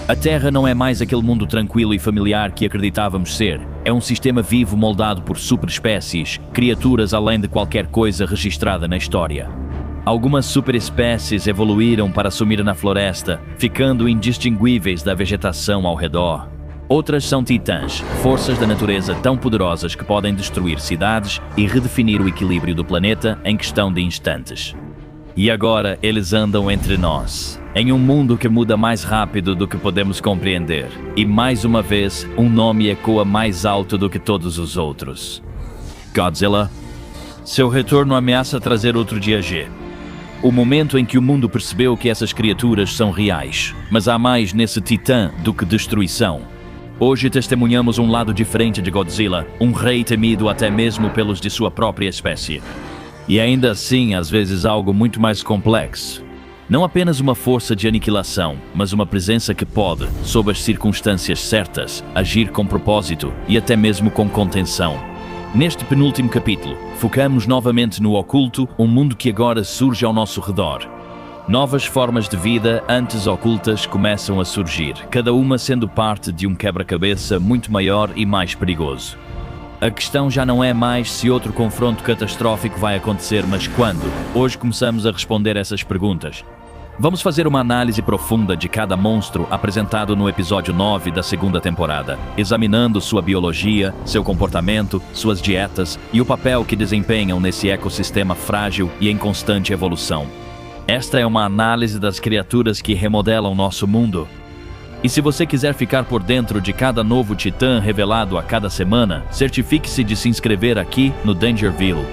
A Terra não é mais aquele mundo tranquilo e familiar que acreditávamos ser. É um sistema vivo moldado por superespécies, criaturas além de qualquer coisa registrada na história. Algumas superespécies evoluíram para sumir na floresta, ficando indistinguíveis da vegetação ao redor. Outras são titãs, forças da natureza tão poderosas que podem destruir cidades e redefinir o equilíbrio do planeta em questão de instantes. E agora eles andam entre nós, em um mundo que muda mais rápido do que podemos compreender. E mais uma vez, um nome ecoa mais alto do que todos os outros. Godzilla. Seu retorno ameaça trazer outro dia G. O momento em que o mundo percebeu que essas criaturas são reais, mas há mais nesse titã do que destruição. Hoje testemunhamos um lado diferente de Godzilla, um rei temido até mesmo pelos de sua própria espécie. E ainda assim, às vezes algo muito mais complexo. Não apenas uma força de aniquilação, mas uma presença que pode, sob as circunstâncias certas, agir com propósito e até mesmo com contenção. Neste penúltimo capítulo, focamos novamente no oculto, um mundo que agora surge ao nosso redor. Novas formas de vida antes ocultas começam a surgir, cada uma sendo parte de um quebra-cabeça muito maior e mais perigoso. A questão já não é mais se outro confronto catastrófico vai acontecer, mas quando. Hoje começamos a responder essas perguntas. Vamos fazer uma análise profunda de cada monstro apresentado no episódio 9 da segunda temporada, examinando sua biologia, seu comportamento, suas dietas e o papel que desempenham nesse ecossistema frágil e em constante evolução. Esta é uma análise das criaturas que remodelam nosso mundo. E se você quiser ficar por dentro de cada novo titã revelado a cada semana, certifique-se de se inscrever aqui no Dangerville.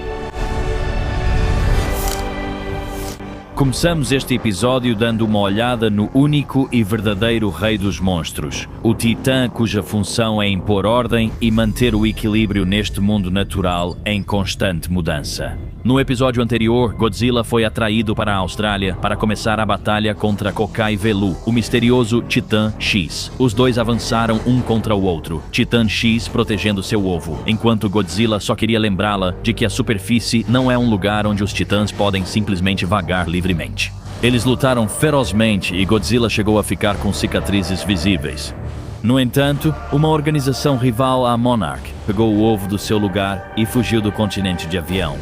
Começamos este episódio dando uma olhada no único e verdadeiro rei dos monstros, o titã cuja função é impor ordem e manter o equilíbrio neste mundo natural em constante mudança. No episódio anterior, Godzilla foi atraído para a Austrália para começar a batalha contra Kokai Velu, o misterioso Titã X. Os dois avançaram um contra o outro, Titã X protegendo seu ovo, enquanto Godzilla só queria lembrá-la de que a superfície não é um lugar onde os titãs podem simplesmente vagar livremente. Eles lutaram ferozmente e Godzilla chegou a ficar com cicatrizes visíveis. No entanto, uma organização rival à Monarch pegou o ovo do seu lugar e fugiu do continente de avião.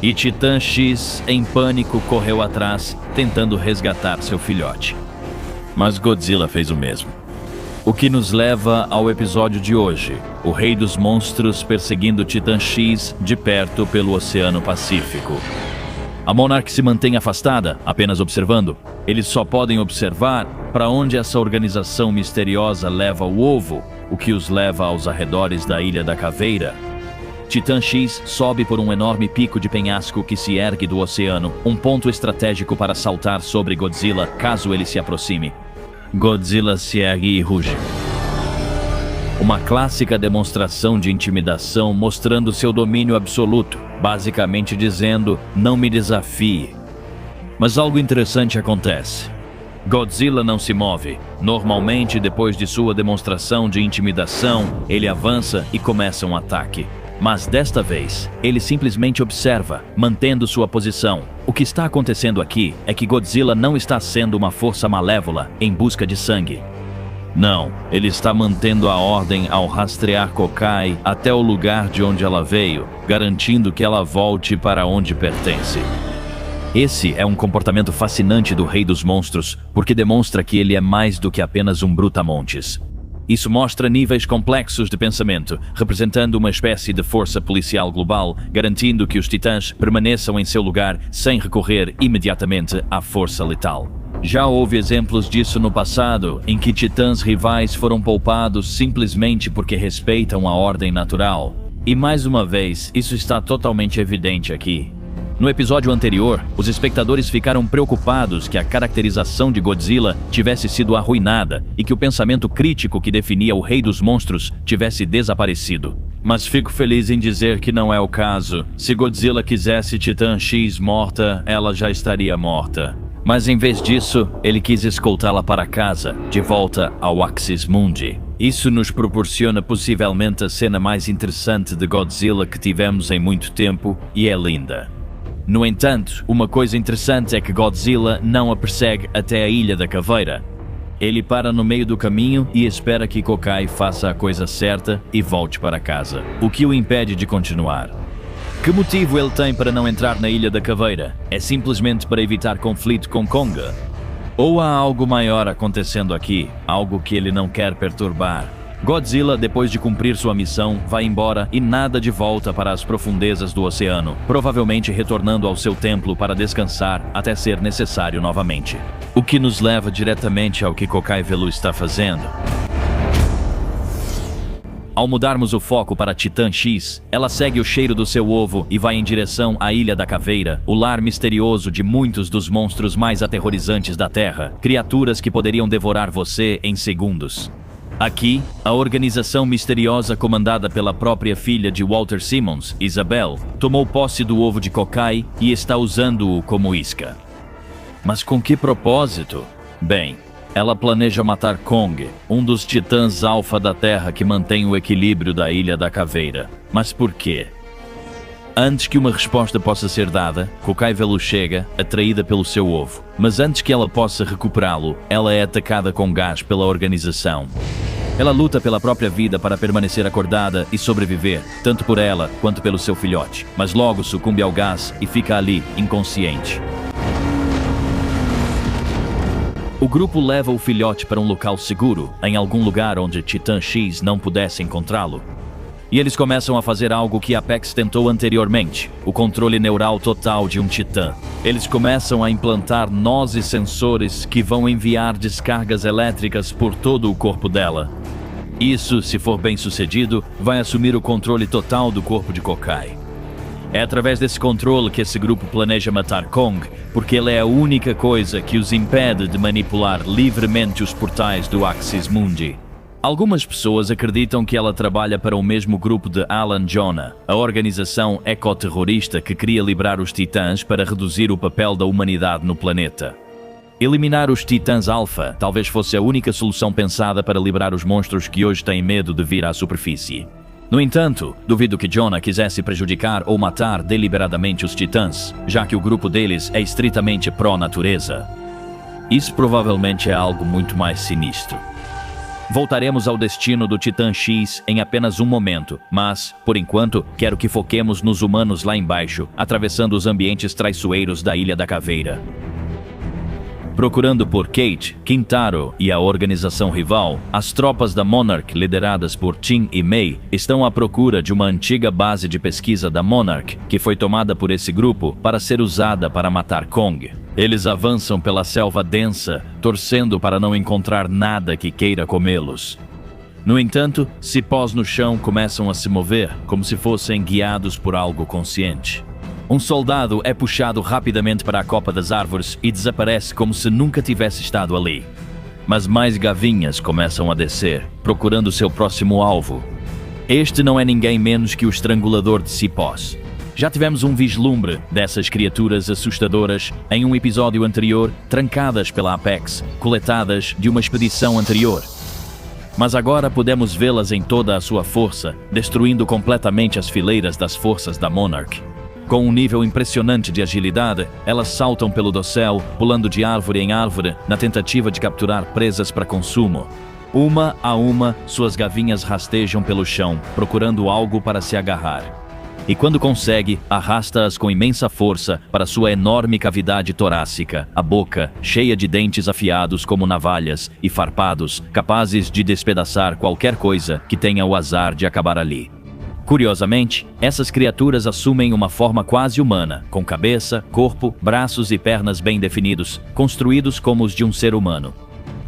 E Titã X, em pânico, correu atrás, tentando resgatar seu filhote. Mas Godzilla fez o mesmo. O que nos leva ao episódio de hoje, o Rei dos Monstros perseguindo Titã X de perto pelo Oceano Pacífico. A Monarch se mantém afastada, apenas observando. Eles só podem observar para onde essa organização misteriosa leva o ovo, o que os leva aos arredores da Ilha da Caveira. Titã X sobe por um enorme pico de penhasco que se ergue do oceano, um ponto estratégico para saltar sobre Godzilla caso ele se aproxime. Godzilla se ergue e ruge. Uma clássica demonstração de intimidação mostrando seu domínio absoluto, basicamente dizendo, não me desafie. Mas algo interessante acontece. Godzilla não se move. Normalmente, depois de sua demonstração de intimidação, ele avança e começa um ataque. Mas desta vez, ele simplesmente observa, mantendo sua posição. O que está acontecendo aqui é que Godzilla não está sendo uma força malévola em busca de sangue. Não, ele está mantendo a ordem ao rastrear Kokai até o lugar de onde ela veio, garantindo que ela volte para onde pertence. Esse é um comportamento fascinante do Rei dos Monstros, porque demonstra que ele é mais do que apenas um brutamontes. Isso mostra níveis complexos de pensamento, representando uma espécie de força policial global, garantindo que os titãs permaneçam em seu lugar sem recorrer imediatamente à força letal. Já houve exemplos disso no passado, em que titãs rivais foram poupados simplesmente porque respeitam a ordem natural. E mais uma vez, isso está totalmente evidente aqui. No episódio anterior, os espectadores ficaram preocupados que a caracterização de Godzilla tivesse sido arruinada e que o pensamento crítico que definia o Rei dos Monstros tivesse desaparecido. Mas fico feliz em dizer que não é o caso. Se Godzilla quisesse Titã X morta, ela já estaria morta. Mas em vez disso, ele quis escoltá-la para casa, de volta ao Axis Mundi. Isso nos proporciona possivelmente a cena mais interessante de Godzilla que tivemos em muito tempo, e é linda. No entanto, uma coisa interessante é que Godzilla não a persegue até a Ilha da Caveira. Ele para no meio do caminho e espera que Kokai faça a coisa certa e volte para casa, o que o impede de continuar. Que motivo ele tem para não entrar na Ilha da Caveira? É simplesmente para evitar conflito com Konga? Ou há algo maior acontecendo aqui, algo que ele não quer perturbar? Godzilla, depois de cumprir sua missão, vai embora e nada de volta para as profundezas do oceano, provavelmente retornando ao seu templo para descansar até ser necessário novamente. O que nos leva diretamente ao que Kokai Velu está fazendo. Ao mudarmos o foco para Titã X, ela segue o cheiro do seu ovo e vai em direção à Ilha da Caveira, o lar misterioso de muitos dos monstros mais aterrorizantes da Terra, criaturas que poderiam devorar você em segundos. Aqui, a organização misteriosa comandada pela própria filha de Walter Simmons, Isabel, tomou posse do ovo de Kokai e está usando-o como isca. Mas com que propósito? Bem, ela planeja matar Kong, um dos titãs alfa da Terra que mantém o equilíbrio da Ilha da Caveira. Mas por quê? Antes que uma resposta possa ser dada, Kokai Velu chega, atraída pelo seu ovo. Mas antes que ela possa recuperá-lo, ela é atacada com gás pela organização. Ela luta pela própria vida para permanecer acordada e sobreviver, tanto por ela quanto pelo seu filhote, mas logo sucumbe ao gás e fica ali, inconsciente. O grupo leva o filhote para um local seguro, em algum lugar onde Titã X não pudesse encontrá-lo. E eles começam a fazer algo que Apex tentou anteriormente, o controle neural total de um titã. Eles começam a implantar nós e sensores que vão enviar descargas elétricas por todo o corpo dela. Isso, se for bem sucedido, vai assumir o controle total do corpo de Kokai. É através desse controle que esse grupo planeja matar Kong, porque ele é a única coisa que os impede de manipular livremente os portais do Axis Mundi. Algumas pessoas acreditam que ela trabalha para o mesmo grupo de Alan Jonah, a organização ecoterrorista que queria liberar os titãs para reduzir o papel da humanidade no planeta. Eliminar os titãs alfa talvez fosse a única solução pensada para liberar os monstros que hoje têm medo de vir à superfície. No entanto, duvido que Jonah quisesse prejudicar ou matar deliberadamente os titãs, já que o grupo deles é estritamente pró-natureza. Isso provavelmente é algo muito mais sinistro. Voltaremos ao destino do Titã X em apenas um momento, mas, por enquanto, quero que foquemos nos humanos lá embaixo, atravessando os ambientes traiçoeiros da Ilha da Caveira. Procurando por Kate, Kintaro e a organização rival, as tropas da Monarch, lideradas por Tim e Mei, estão à procura de uma antiga base de pesquisa da Monarch, que foi tomada por esse grupo para ser usada para matar Kong. Eles avançam pela selva densa, torcendo para não encontrar nada que queira comê-los. No entanto, cipós no chão começam a se mover, como se fossem guiados por algo consciente. Um soldado é puxado rapidamente para a copa das árvores e desaparece como se nunca tivesse estado ali. Mas mais gavinhas começam a descer, procurando seu próximo alvo. Este não é ninguém menos que o estrangulador de cipós. Já tivemos um vislumbre dessas criaturas assustadoras em um episódio anterior, trancadas pela Apex, coletadas de uma expedição anterior. Mas agora podemos vê-las em toda a sua força, destruindo completamente as fileiras das forças da Monarch. Com um nível impressionante de agilidade, elas saltam pelo dossel, pulando de árvore em árvore, na tentativa de capturar presas para consumo. Uma a uma, suas gavinhas rastejam pelo chão, procurando algo para se agarrar. E quando consegue, arrasta-as com imensa força para sua enorme cavidade torácica, a boca, cheia de dentes afiados como navalhas e farpados, capazes de despedaçar qualquer coisa que tenha o azar de acabar ali. Curiosamente, essas criaturas assumem uma forma quase humana, com cabeça, corpo, braços e pernas bem definidos, construídos como os de um ser humano.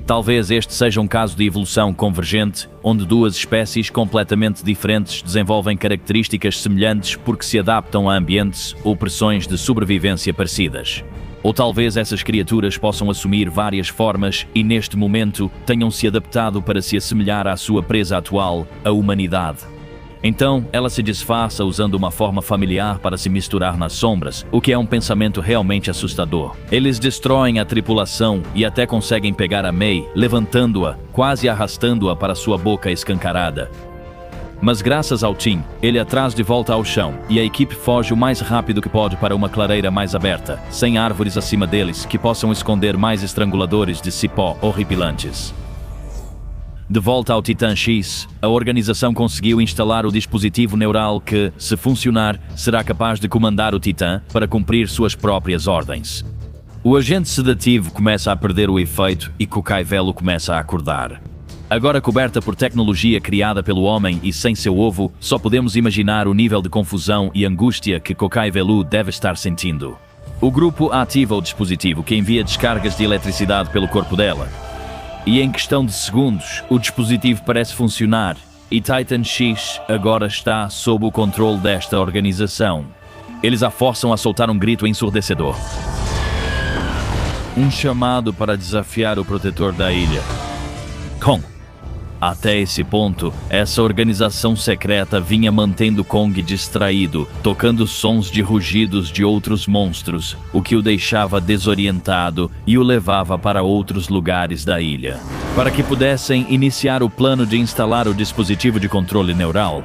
Talvez este seja um caso de evolução convergente, onde duas espécies completamente diferentes desenvolvem características semelhantes porque se adaptam a ambientes ou pressões de sobrevivência parecidas. Ou talvez essas criaturas possam assumir várias formas e, neste momento, tenham se adaptado para se assemelhar à sua presa atual, a humanidade. Então, ela se disfarça usando uma forma familiar para se misturar nas sombras, o que é um pensamento realmente assustador. Eles destroem a tripulação e até conseguem pegar a May, levantando-a, quase arrastando-a para sua boca escancarada. Mas graças ao Tim, ele a traz de volta ao chão, e a equipe foge o mais rápido que pode para uma clareira mais aberta, sem árvores acima deles que possam esconder mais estranguladores de cipó horripilantes. De volta ao Titã X, a organização conseguiu instalar o dispositivo neural que, se funcionar, será capaz de comandar o Titã para cumprir suas próprias ordens. O agente sedativo começa a perder o efeito e Kokai Velu começa a acordar. Agora coberta por tecnologia criada pelo homem e sem seu ovo, só podemos imaginar o nível de confusão e angústia que Kokai Velu deve estar sentindo. O grupo ativa o dispositivo que envia descargas de eletricidade pelo corpo dela. E em questão de segundos, o dispositivo parece funcionar e Titan X agora está sob o controle desta organização. Eles a forçam a soltar um grito ensurdecedor. Um chamado para desafiar o protetor da ilha. Kong. Até esse ponto, essa organização secreta vinha mantendo Kong distraído, tocando sons de rugidos de outros monstros, o que o deixava desorientado e o levava para outros lugares da ilha. Para que pudessem iniciar o plano de instalar o dispositivo de controle neural.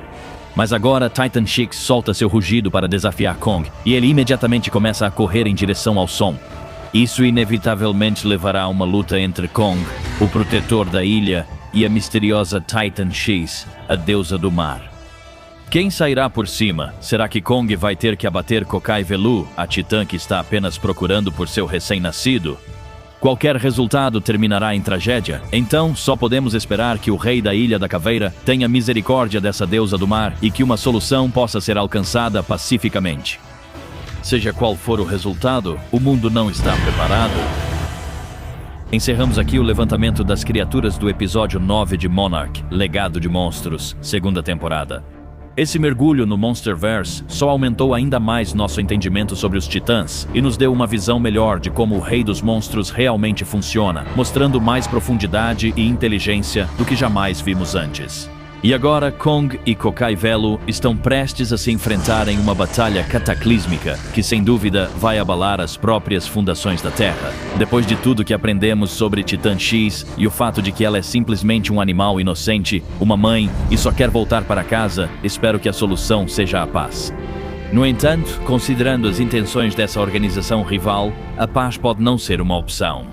Mas agora Titan X solta seu rugido para desafiar Kong, e ele imediatamente começa a correr em direção ao som. Isso inevitavelmente levará a uma luta entre Kong, o protetor da ilha, e a misteriosa Titan X, a deusa do mar. Quem sairá por cima? Será que Kong vai ter que abater Kokai Velu, a titã que está apenas procurando por seu recém-nascido? Qualquer resultado terminará em tragédia, então só podemos esperar que o rei da Ilha da Caveira tenha misericórdia dessa deusa do mar e que uma solução possa ser alcançada pacificamente. Seja qual for o resultado, o mundo não está preparado. Encerramos aqui o levantamento das criaturas do episódio 9 de Monarch, Legado de Monstros, segunda temporada. Esse mergulho no Monsterverse só aumentou ainda mais nosso entendimento sobre os titãs e nos deu uma visão melhor de como o Rei dos Monstros realmente funciona, mostrando mais profundidade e inteligência do que jamais vimos antes. E agora, Kong e Kokai Velu estão prestes a se enfrentar em uma batalha cataclísmica que, sem dúvida, vai abalar as próprias fundações da Terra. Depois de tudo que aprendemos sobre Titã X e o fato de que ela é simplesmente um animal inocente, uma mãe, e só quer voltar para casa, espero que a solução seja a paz. No entanto, considerando as intenções dessa organização rival, a paz pode não ser uma opção.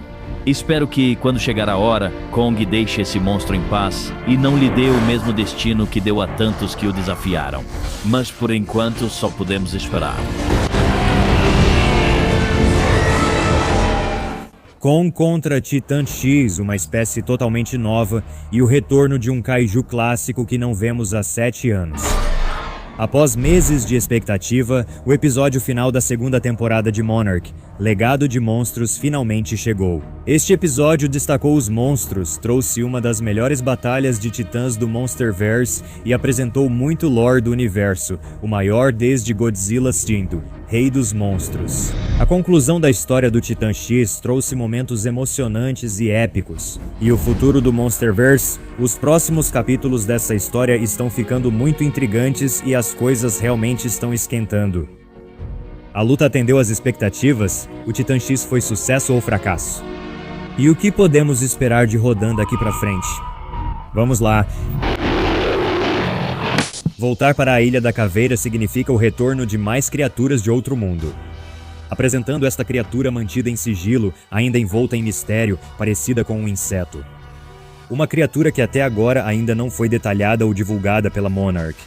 Espero que, quando chegar a hora, Kong deixe esse monstro em paz e não lhe dê o mesmo destino que deu a tantos que o desafiaram. Mas por enquanto só podemos esperar. Kong contra Titã X, uma espécie totalmente nova, e o retorno de um kaiju clássico que não vemos há 7 anos. Após meses de expectativa, o episódio final da segunda temporada de Monarch, Legado de Monstros, finalmente chegou. Este episódio destacou os monstros, trouxe uma das melhores batalhas de titãs do Monsterverse e apresentou muito lore do universo, o maior desde Godzilla extinto, Rei dos Monstros. A conclusão da história do Titã X trouxe momentos emocionantes e épicos. E o futuro do Monsterverse? Os próximos capítulos dessa história estão ficando muito intrigantes e as coisas realmente estão esquentando. A luta atendeu às expectativas? O Titã X foi sucesso ou fracasso? E o que podemos esperar de Rodan daqui pra frente? Vamos lá! Voltar para a Ilha da Caveira significa o retorno de mais criaturas de outro mundo. Apresentando esta criatura mantida em sigilo, ainda envolta em mistério, parecida com um inseto. Uma criatura que até agora ainda não foi detalhada ou divulgada pela Monarch.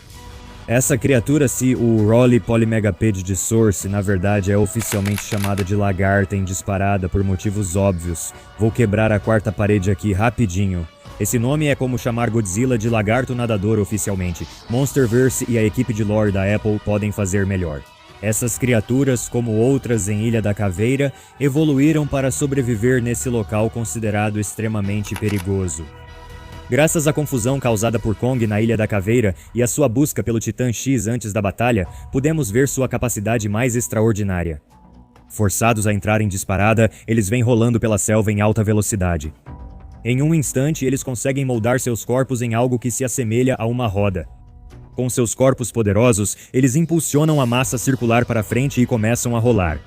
Essa criatura, se o Rolly Polymegapede de Source, na verdade é oficialmente chamada de lagarta em disparada por motivos óbvios. Vou quebrar a quarta parede aqui rapidinho. Esse nome é como chamar Godzilla de lagarto nadador oficialmente. Monsterverse e a equipe de lore da Apple podem fazer melhor. Essas criaturas, como outras em Ilha da Caveira, evoluíram para sobreviver nesse local considerado extremamente perigoso. Graças à confusão causada por Kong na Ilha da Caveira e à sua busca pelo Titã X antes da batalha, pudemos ver sua capacidade mais extraordinária. Forçados a entrar em disparada, eles vêm rolando pela selva em alta velocidade. Em um instante, eles conseguem moldar seus corpos em algo que se assemelha a uma roda. Com seus corpos poderosos, eles impulsionam a massa circular para frente e começam a rolar.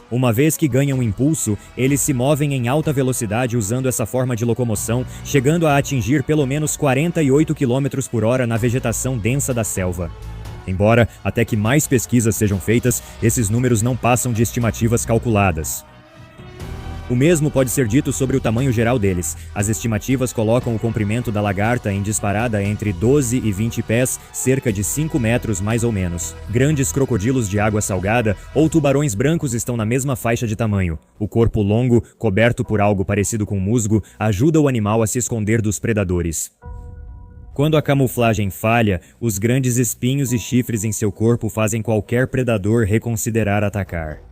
Uma vez que ganham impulso, eles se movem em alta velocidade usando essa forma de locomoção, chegando a atingir pelo menos 48 km por hora na vegetação densa da selva. Embora, até que mais pesquisas sejam feitas, esses números não passam de estimativas calculadas. O mesmo pode ser dito sobre o tamanho geral deles. As estimativas colocam o comprimento da lagarta em disparada entre 12 e 20 pés, cerca de 5 metros mais ou menos. Grandes crocodilos de água salgada ou tubarões brancos estão na mesma faixa de tamanho. O corpo longo, coberto por algo parecido com musgo, ajuda o animal a se esconder dos predadores. Quando a camuflagem falha, os grandes espinhos e chifres em seu corpo fazem qualquer predador reconsiderar atacar.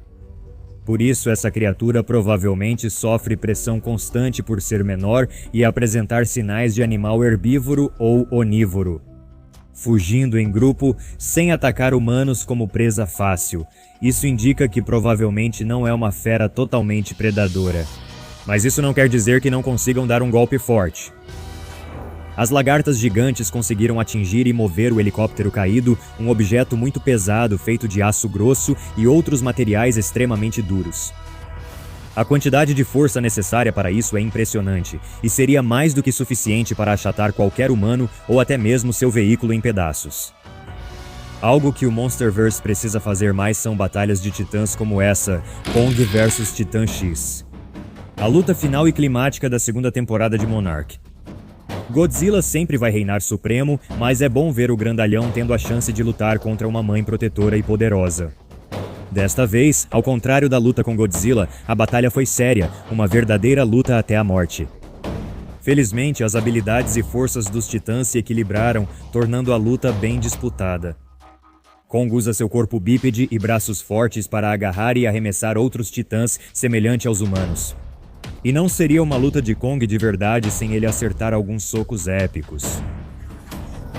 Por isso, essa criatura provavelmente sofre pressão constante por ser menor e apresentar sinais de animal herbívoro ou onívoro. Fugindo em grupo, sem atacar humanos como presa fácil. Isso indica que provavelmente não é uma fera totalmente predadora. Mas isso não quer dizer que não consigam dar um golpe forte. As lagartas gigantes conseguiram atingir e mover o helicóptero caído, um objeto muito pesado feito de aço grosso e outros materiais extremamente duros. A quantidade de força necessária para isso é impressionante, e seria mais do que suficiente para achatar qualquer humano ou até mesmo seu veículo em pedaços. Algo que o Monsterverse precisa fazer mais são batalhas de titãs como essa, Kong vs Titã X. A luta final e climática da segunda temporada de Monarch. Godzilla sempre vai reinar supremo, mas é bom ver o grandalhão tendo a chance de lutar contra uma mãe protetora e poderosa. Desta vez, ao contrário da luta com Godzilla, a batalha foi séria, uma verdadeira luta até a morte. Felizmente, as habilidades e forças dos titãs se equilibraram, tornando a luta bem disputada. Kong usa seu corpo bípede e braços fortes para agarrar e arremessar outros titãs semelhante aos humanos. E não seria uma luta de Kong de verdade sem ele acertar alguns socos épicos.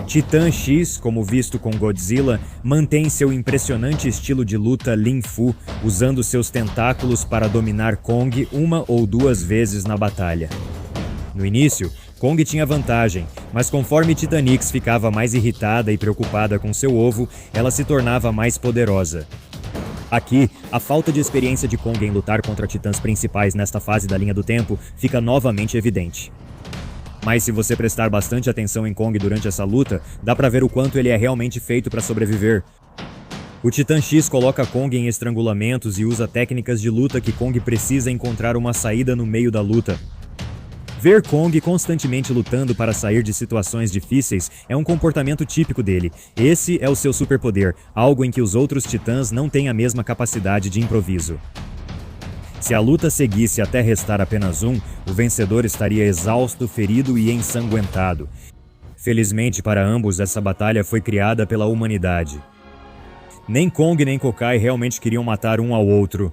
Titã X, como visto com Godzilla, mantém seu impressionante estilo de luta Lin Fu, usando seus tentáculos para dominar Kong uma ou duas vezes na batalha. No início, Kong tinha vantagem, mas conforme Titânix ficava mais irritada e preocupada com seu ovo, ela se tornava mais poderosa. Aqui, a falta de experiência de Kong em lutar contra titãs principais nesta fase da linha do tempo fica novamente evidente. Mas se você prestar bastante atenção em Kong durante essa luta, dá pra ver o quanto ele é realmente feito pra sobreviver. O Titã X coloca Kong em estrangulamentos e usa técnicas de luta que Kong precisa encontrar uma saída no meio da luta. Ver Kong constantemente lutando para sair de situações difíceis é um comportamento típico dele. Esse é o seu superpoder, algo em que os outros titãs não têm a mesma capacidade de improviso. Se a luta seguisse até restar apenas um, o vencedor estaria exausto, ferido e ensanguentado. Felizmente para ambos, essa batalha foi criada pela humanidade. Nem Kong nem Kokai realmente queriam matar um ao outro.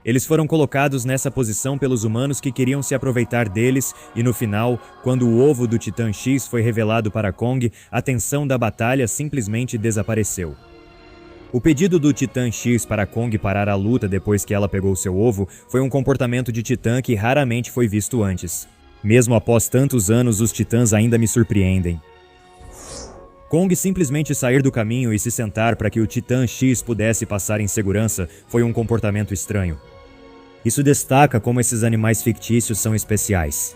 Eles foram colocados nessa posição pelos humanos que queriam se aproveitar deles e no final, quando o ovo do Titã X foi revelado para Kong, a tensão da batalha simplesmente desapareceu. O pedido do Titã X para Kong parar a luta depois que ela pegou seu ovo foi um comportamento de titã que raramente foi visto antes. Mesmo após tantos anos, os titãs ainda me surpreendem. Kong simplesmente sair do caminho e se sentar para que o Titã X pudesse passar em segurança foi um comportamento estranho. Isso destaca como esses animais fictícios são especiais.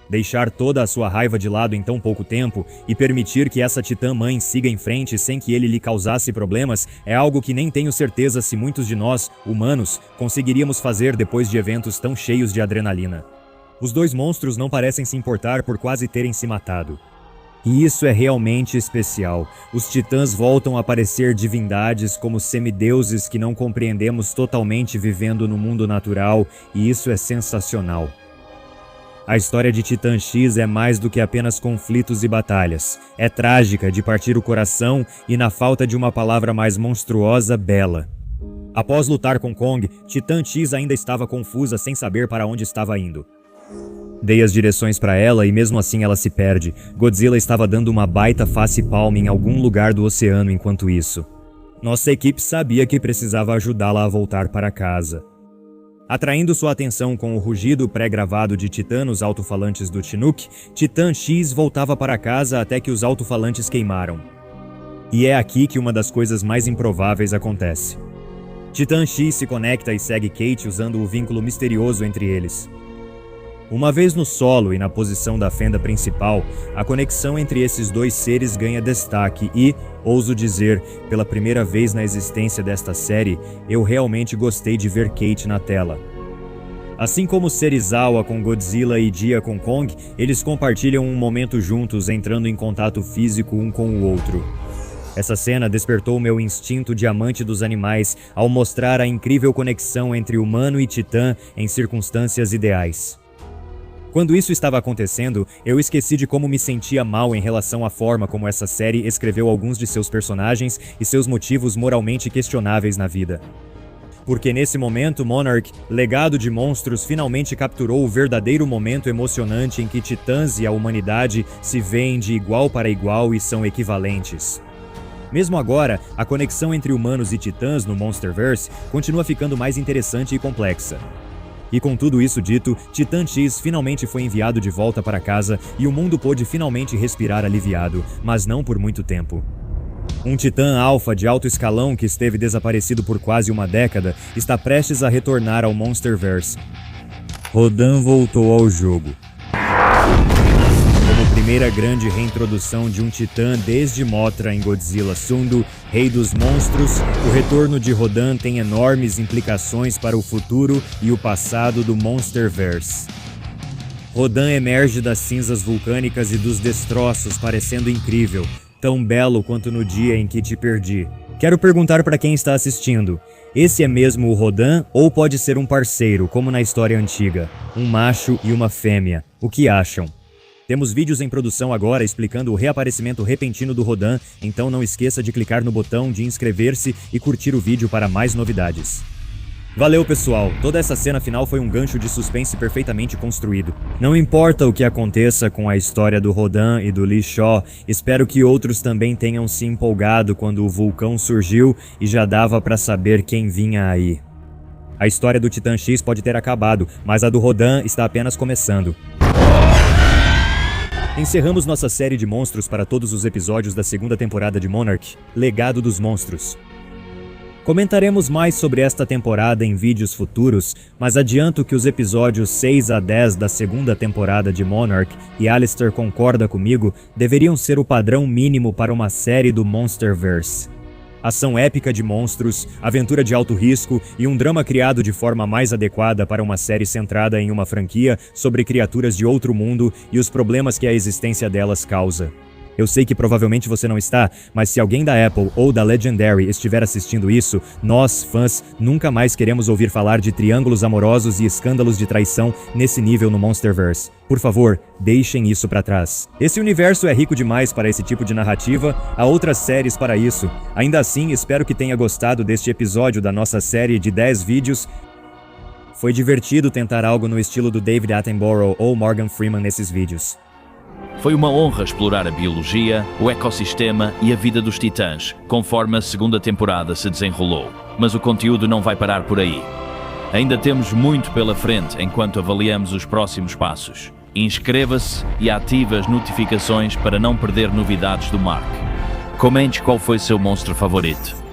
Deixar toda a sua raiva de lado em tão pouco tempo e permitir que essa titã-mãe siga em frente sem que ele lhe causasse problemas é algo que nem tenho certeza se muitos de nós, humanos, conseguiríamos fazer depois de eventos tão cheios de adrenalina. Os dois monstros não parecem se importar por quase terem se matado. E isso é realmente especial. Os titãs voltam a parecer divindades como semideuses que não compreendemos totalmente vivendo no mundo natural, e isso é sensacional. A história de Titã X é mais do que apenas conflitos e batalhas. É trágica, de partir o coração e, na falta de uma palavra mais monstruosa, bela. Após lutar com Kong, Titã X ainda estava confusa sem saber para onde estava indo. Dei as direções para ela e mesmo assim ela se perde. Godzilla estava dando uma baita face-palma em algum lugar do oceano enquanto isso. Nossa equipe sabia que precisava ajudá-la a voltar para casa. Atraindo sua atenção com o rugido pré-gravado de Titã nos alto-falantes do Chinook, Titã X voltava para casa até que os alto-falantes queimaram. E é aqui que uma das coisas mais improváveis acontece. Titã X se conecta e segue Kate usando o vínculo misterioso entre eles. Uma vez no solo e na posição da fenda principal, a conexão entre esses dois seres ganha destaque e, ouso dizer, pela primeira vez na existência desta série, eu realmente gostei de ver Kate na tela. Assim como Serizawa com Godzilla e Dia com Kong, eles compartilham um momento juntos, entrando em contato físico um com o outro. Essa cena despertou meu instinto de amante dos animais ao mostrar a incrível conexão entre humano e titã em circunstâncias ideais. Quando isso estava acontecendo, eu esqueci de como me sentia mal em relação à forma como essa série escreveu alguns de seus personagens e seus motivos moralmente questionáveis na vida. Porque nesse momento, Monarch, Legado de Monstros, finalmente capturou o verdadeiro momento emocionante em que titãs e a humanidade se veem de igual para igual e são equivalentes. Mesmo agora, a conexão entre humanos e titãs no Monsterverse continua ficando mais interessante e complexa. E com tudo isso dito, Titã X finalmente foi enviado de volta para casa e o mundo pôde finalmente respirar aliviado, mas não por muito tempo. Um titã alfa de alto escalão que esteve desaparecido por quase uma década está prestes a retornar ao Monsterverse. Rodan voltou ao jogo. Como primeira grande reintrodução de um titã desde Mothra em Godzilla Sundu, Rei dos Monstros, o retorno de Rodan tem enormes implicações para o futuro e o passado do Monsterverse. Rodan emerge das cinzas vulcânicas e dos destroços parecendo incrível, tão belo quanto no dia em que te perdi. Quero perguntar para quem está assistindo, esse é mesmo o Rodan ou pode ser um parceiro, como na história antiga? Um macho e uma fêmea. O que acham? Temos vídeos em produção agora explicando o reaparecimento repentino do Rodan, então não esqueça de clicar no botão de inscrever-se e curtir o vídeo para mais novidades. Valeu pessoal, toda essa cena final foi um gancho de suspense perfeitamente construído. Não importa o que aconteça com a história do Rodan e do Lee Shaw, espero que outros também tenham se empolgado quando o vulcão surgiu e já dava pra saber quem vinha aí. A história do Titã X pode ter acabado, mas a do Rodan está apenas começando. Encerramos nossa série de monstros para todos os episódios da segunda temporada de Monarch, Legado dos Monstros. Comentaremos mais sobre esta temporada em vídeos futuros, mas adianto que os episódios 6 a 10 da segunda temporada de Monarch, e Alistair concorda comigo, deveriam ser o padrão mínimo para uma série do Monsterverse. Ação épica de monstros, aventura de alto risco e um drama criado de forma mais adequada para uma série centrada em uma franquia sobre criaturas de outro mundo e os problemas que a existência delas causa. Eu sei que provavelmente você não está, mas se alguém da Apple ou da Legendary estiver assistindo isso, nós, fãs, nunca mais queremos ouvir falar de triângulos amorosos e escândalos de traição nesse nível no Monsterverse. Por favor, deixem isso pra trás. Esse universo é rico demais para esse tipo de narrativa, há outras séries para isso. Ainda assim, espero que tenha gostado deste episódio da nossa série de 10 vídeos. Foi divertido tentar algo no estilo do David Attenborough ou Morgan Freeman nesses vídeos. Foi uma honra explorar a biologia, o ecossistema e a vida dos titãs, conforme a segunda temporada se desenrolou. Mas o conteúdo não vai parar por aí. Ainda temos muito pela frente enquanto avaliamos os próximos passos. Inscreva-se e ative as notificações para não perder novidades do Mark. Comente qual foi seu monstro favorito.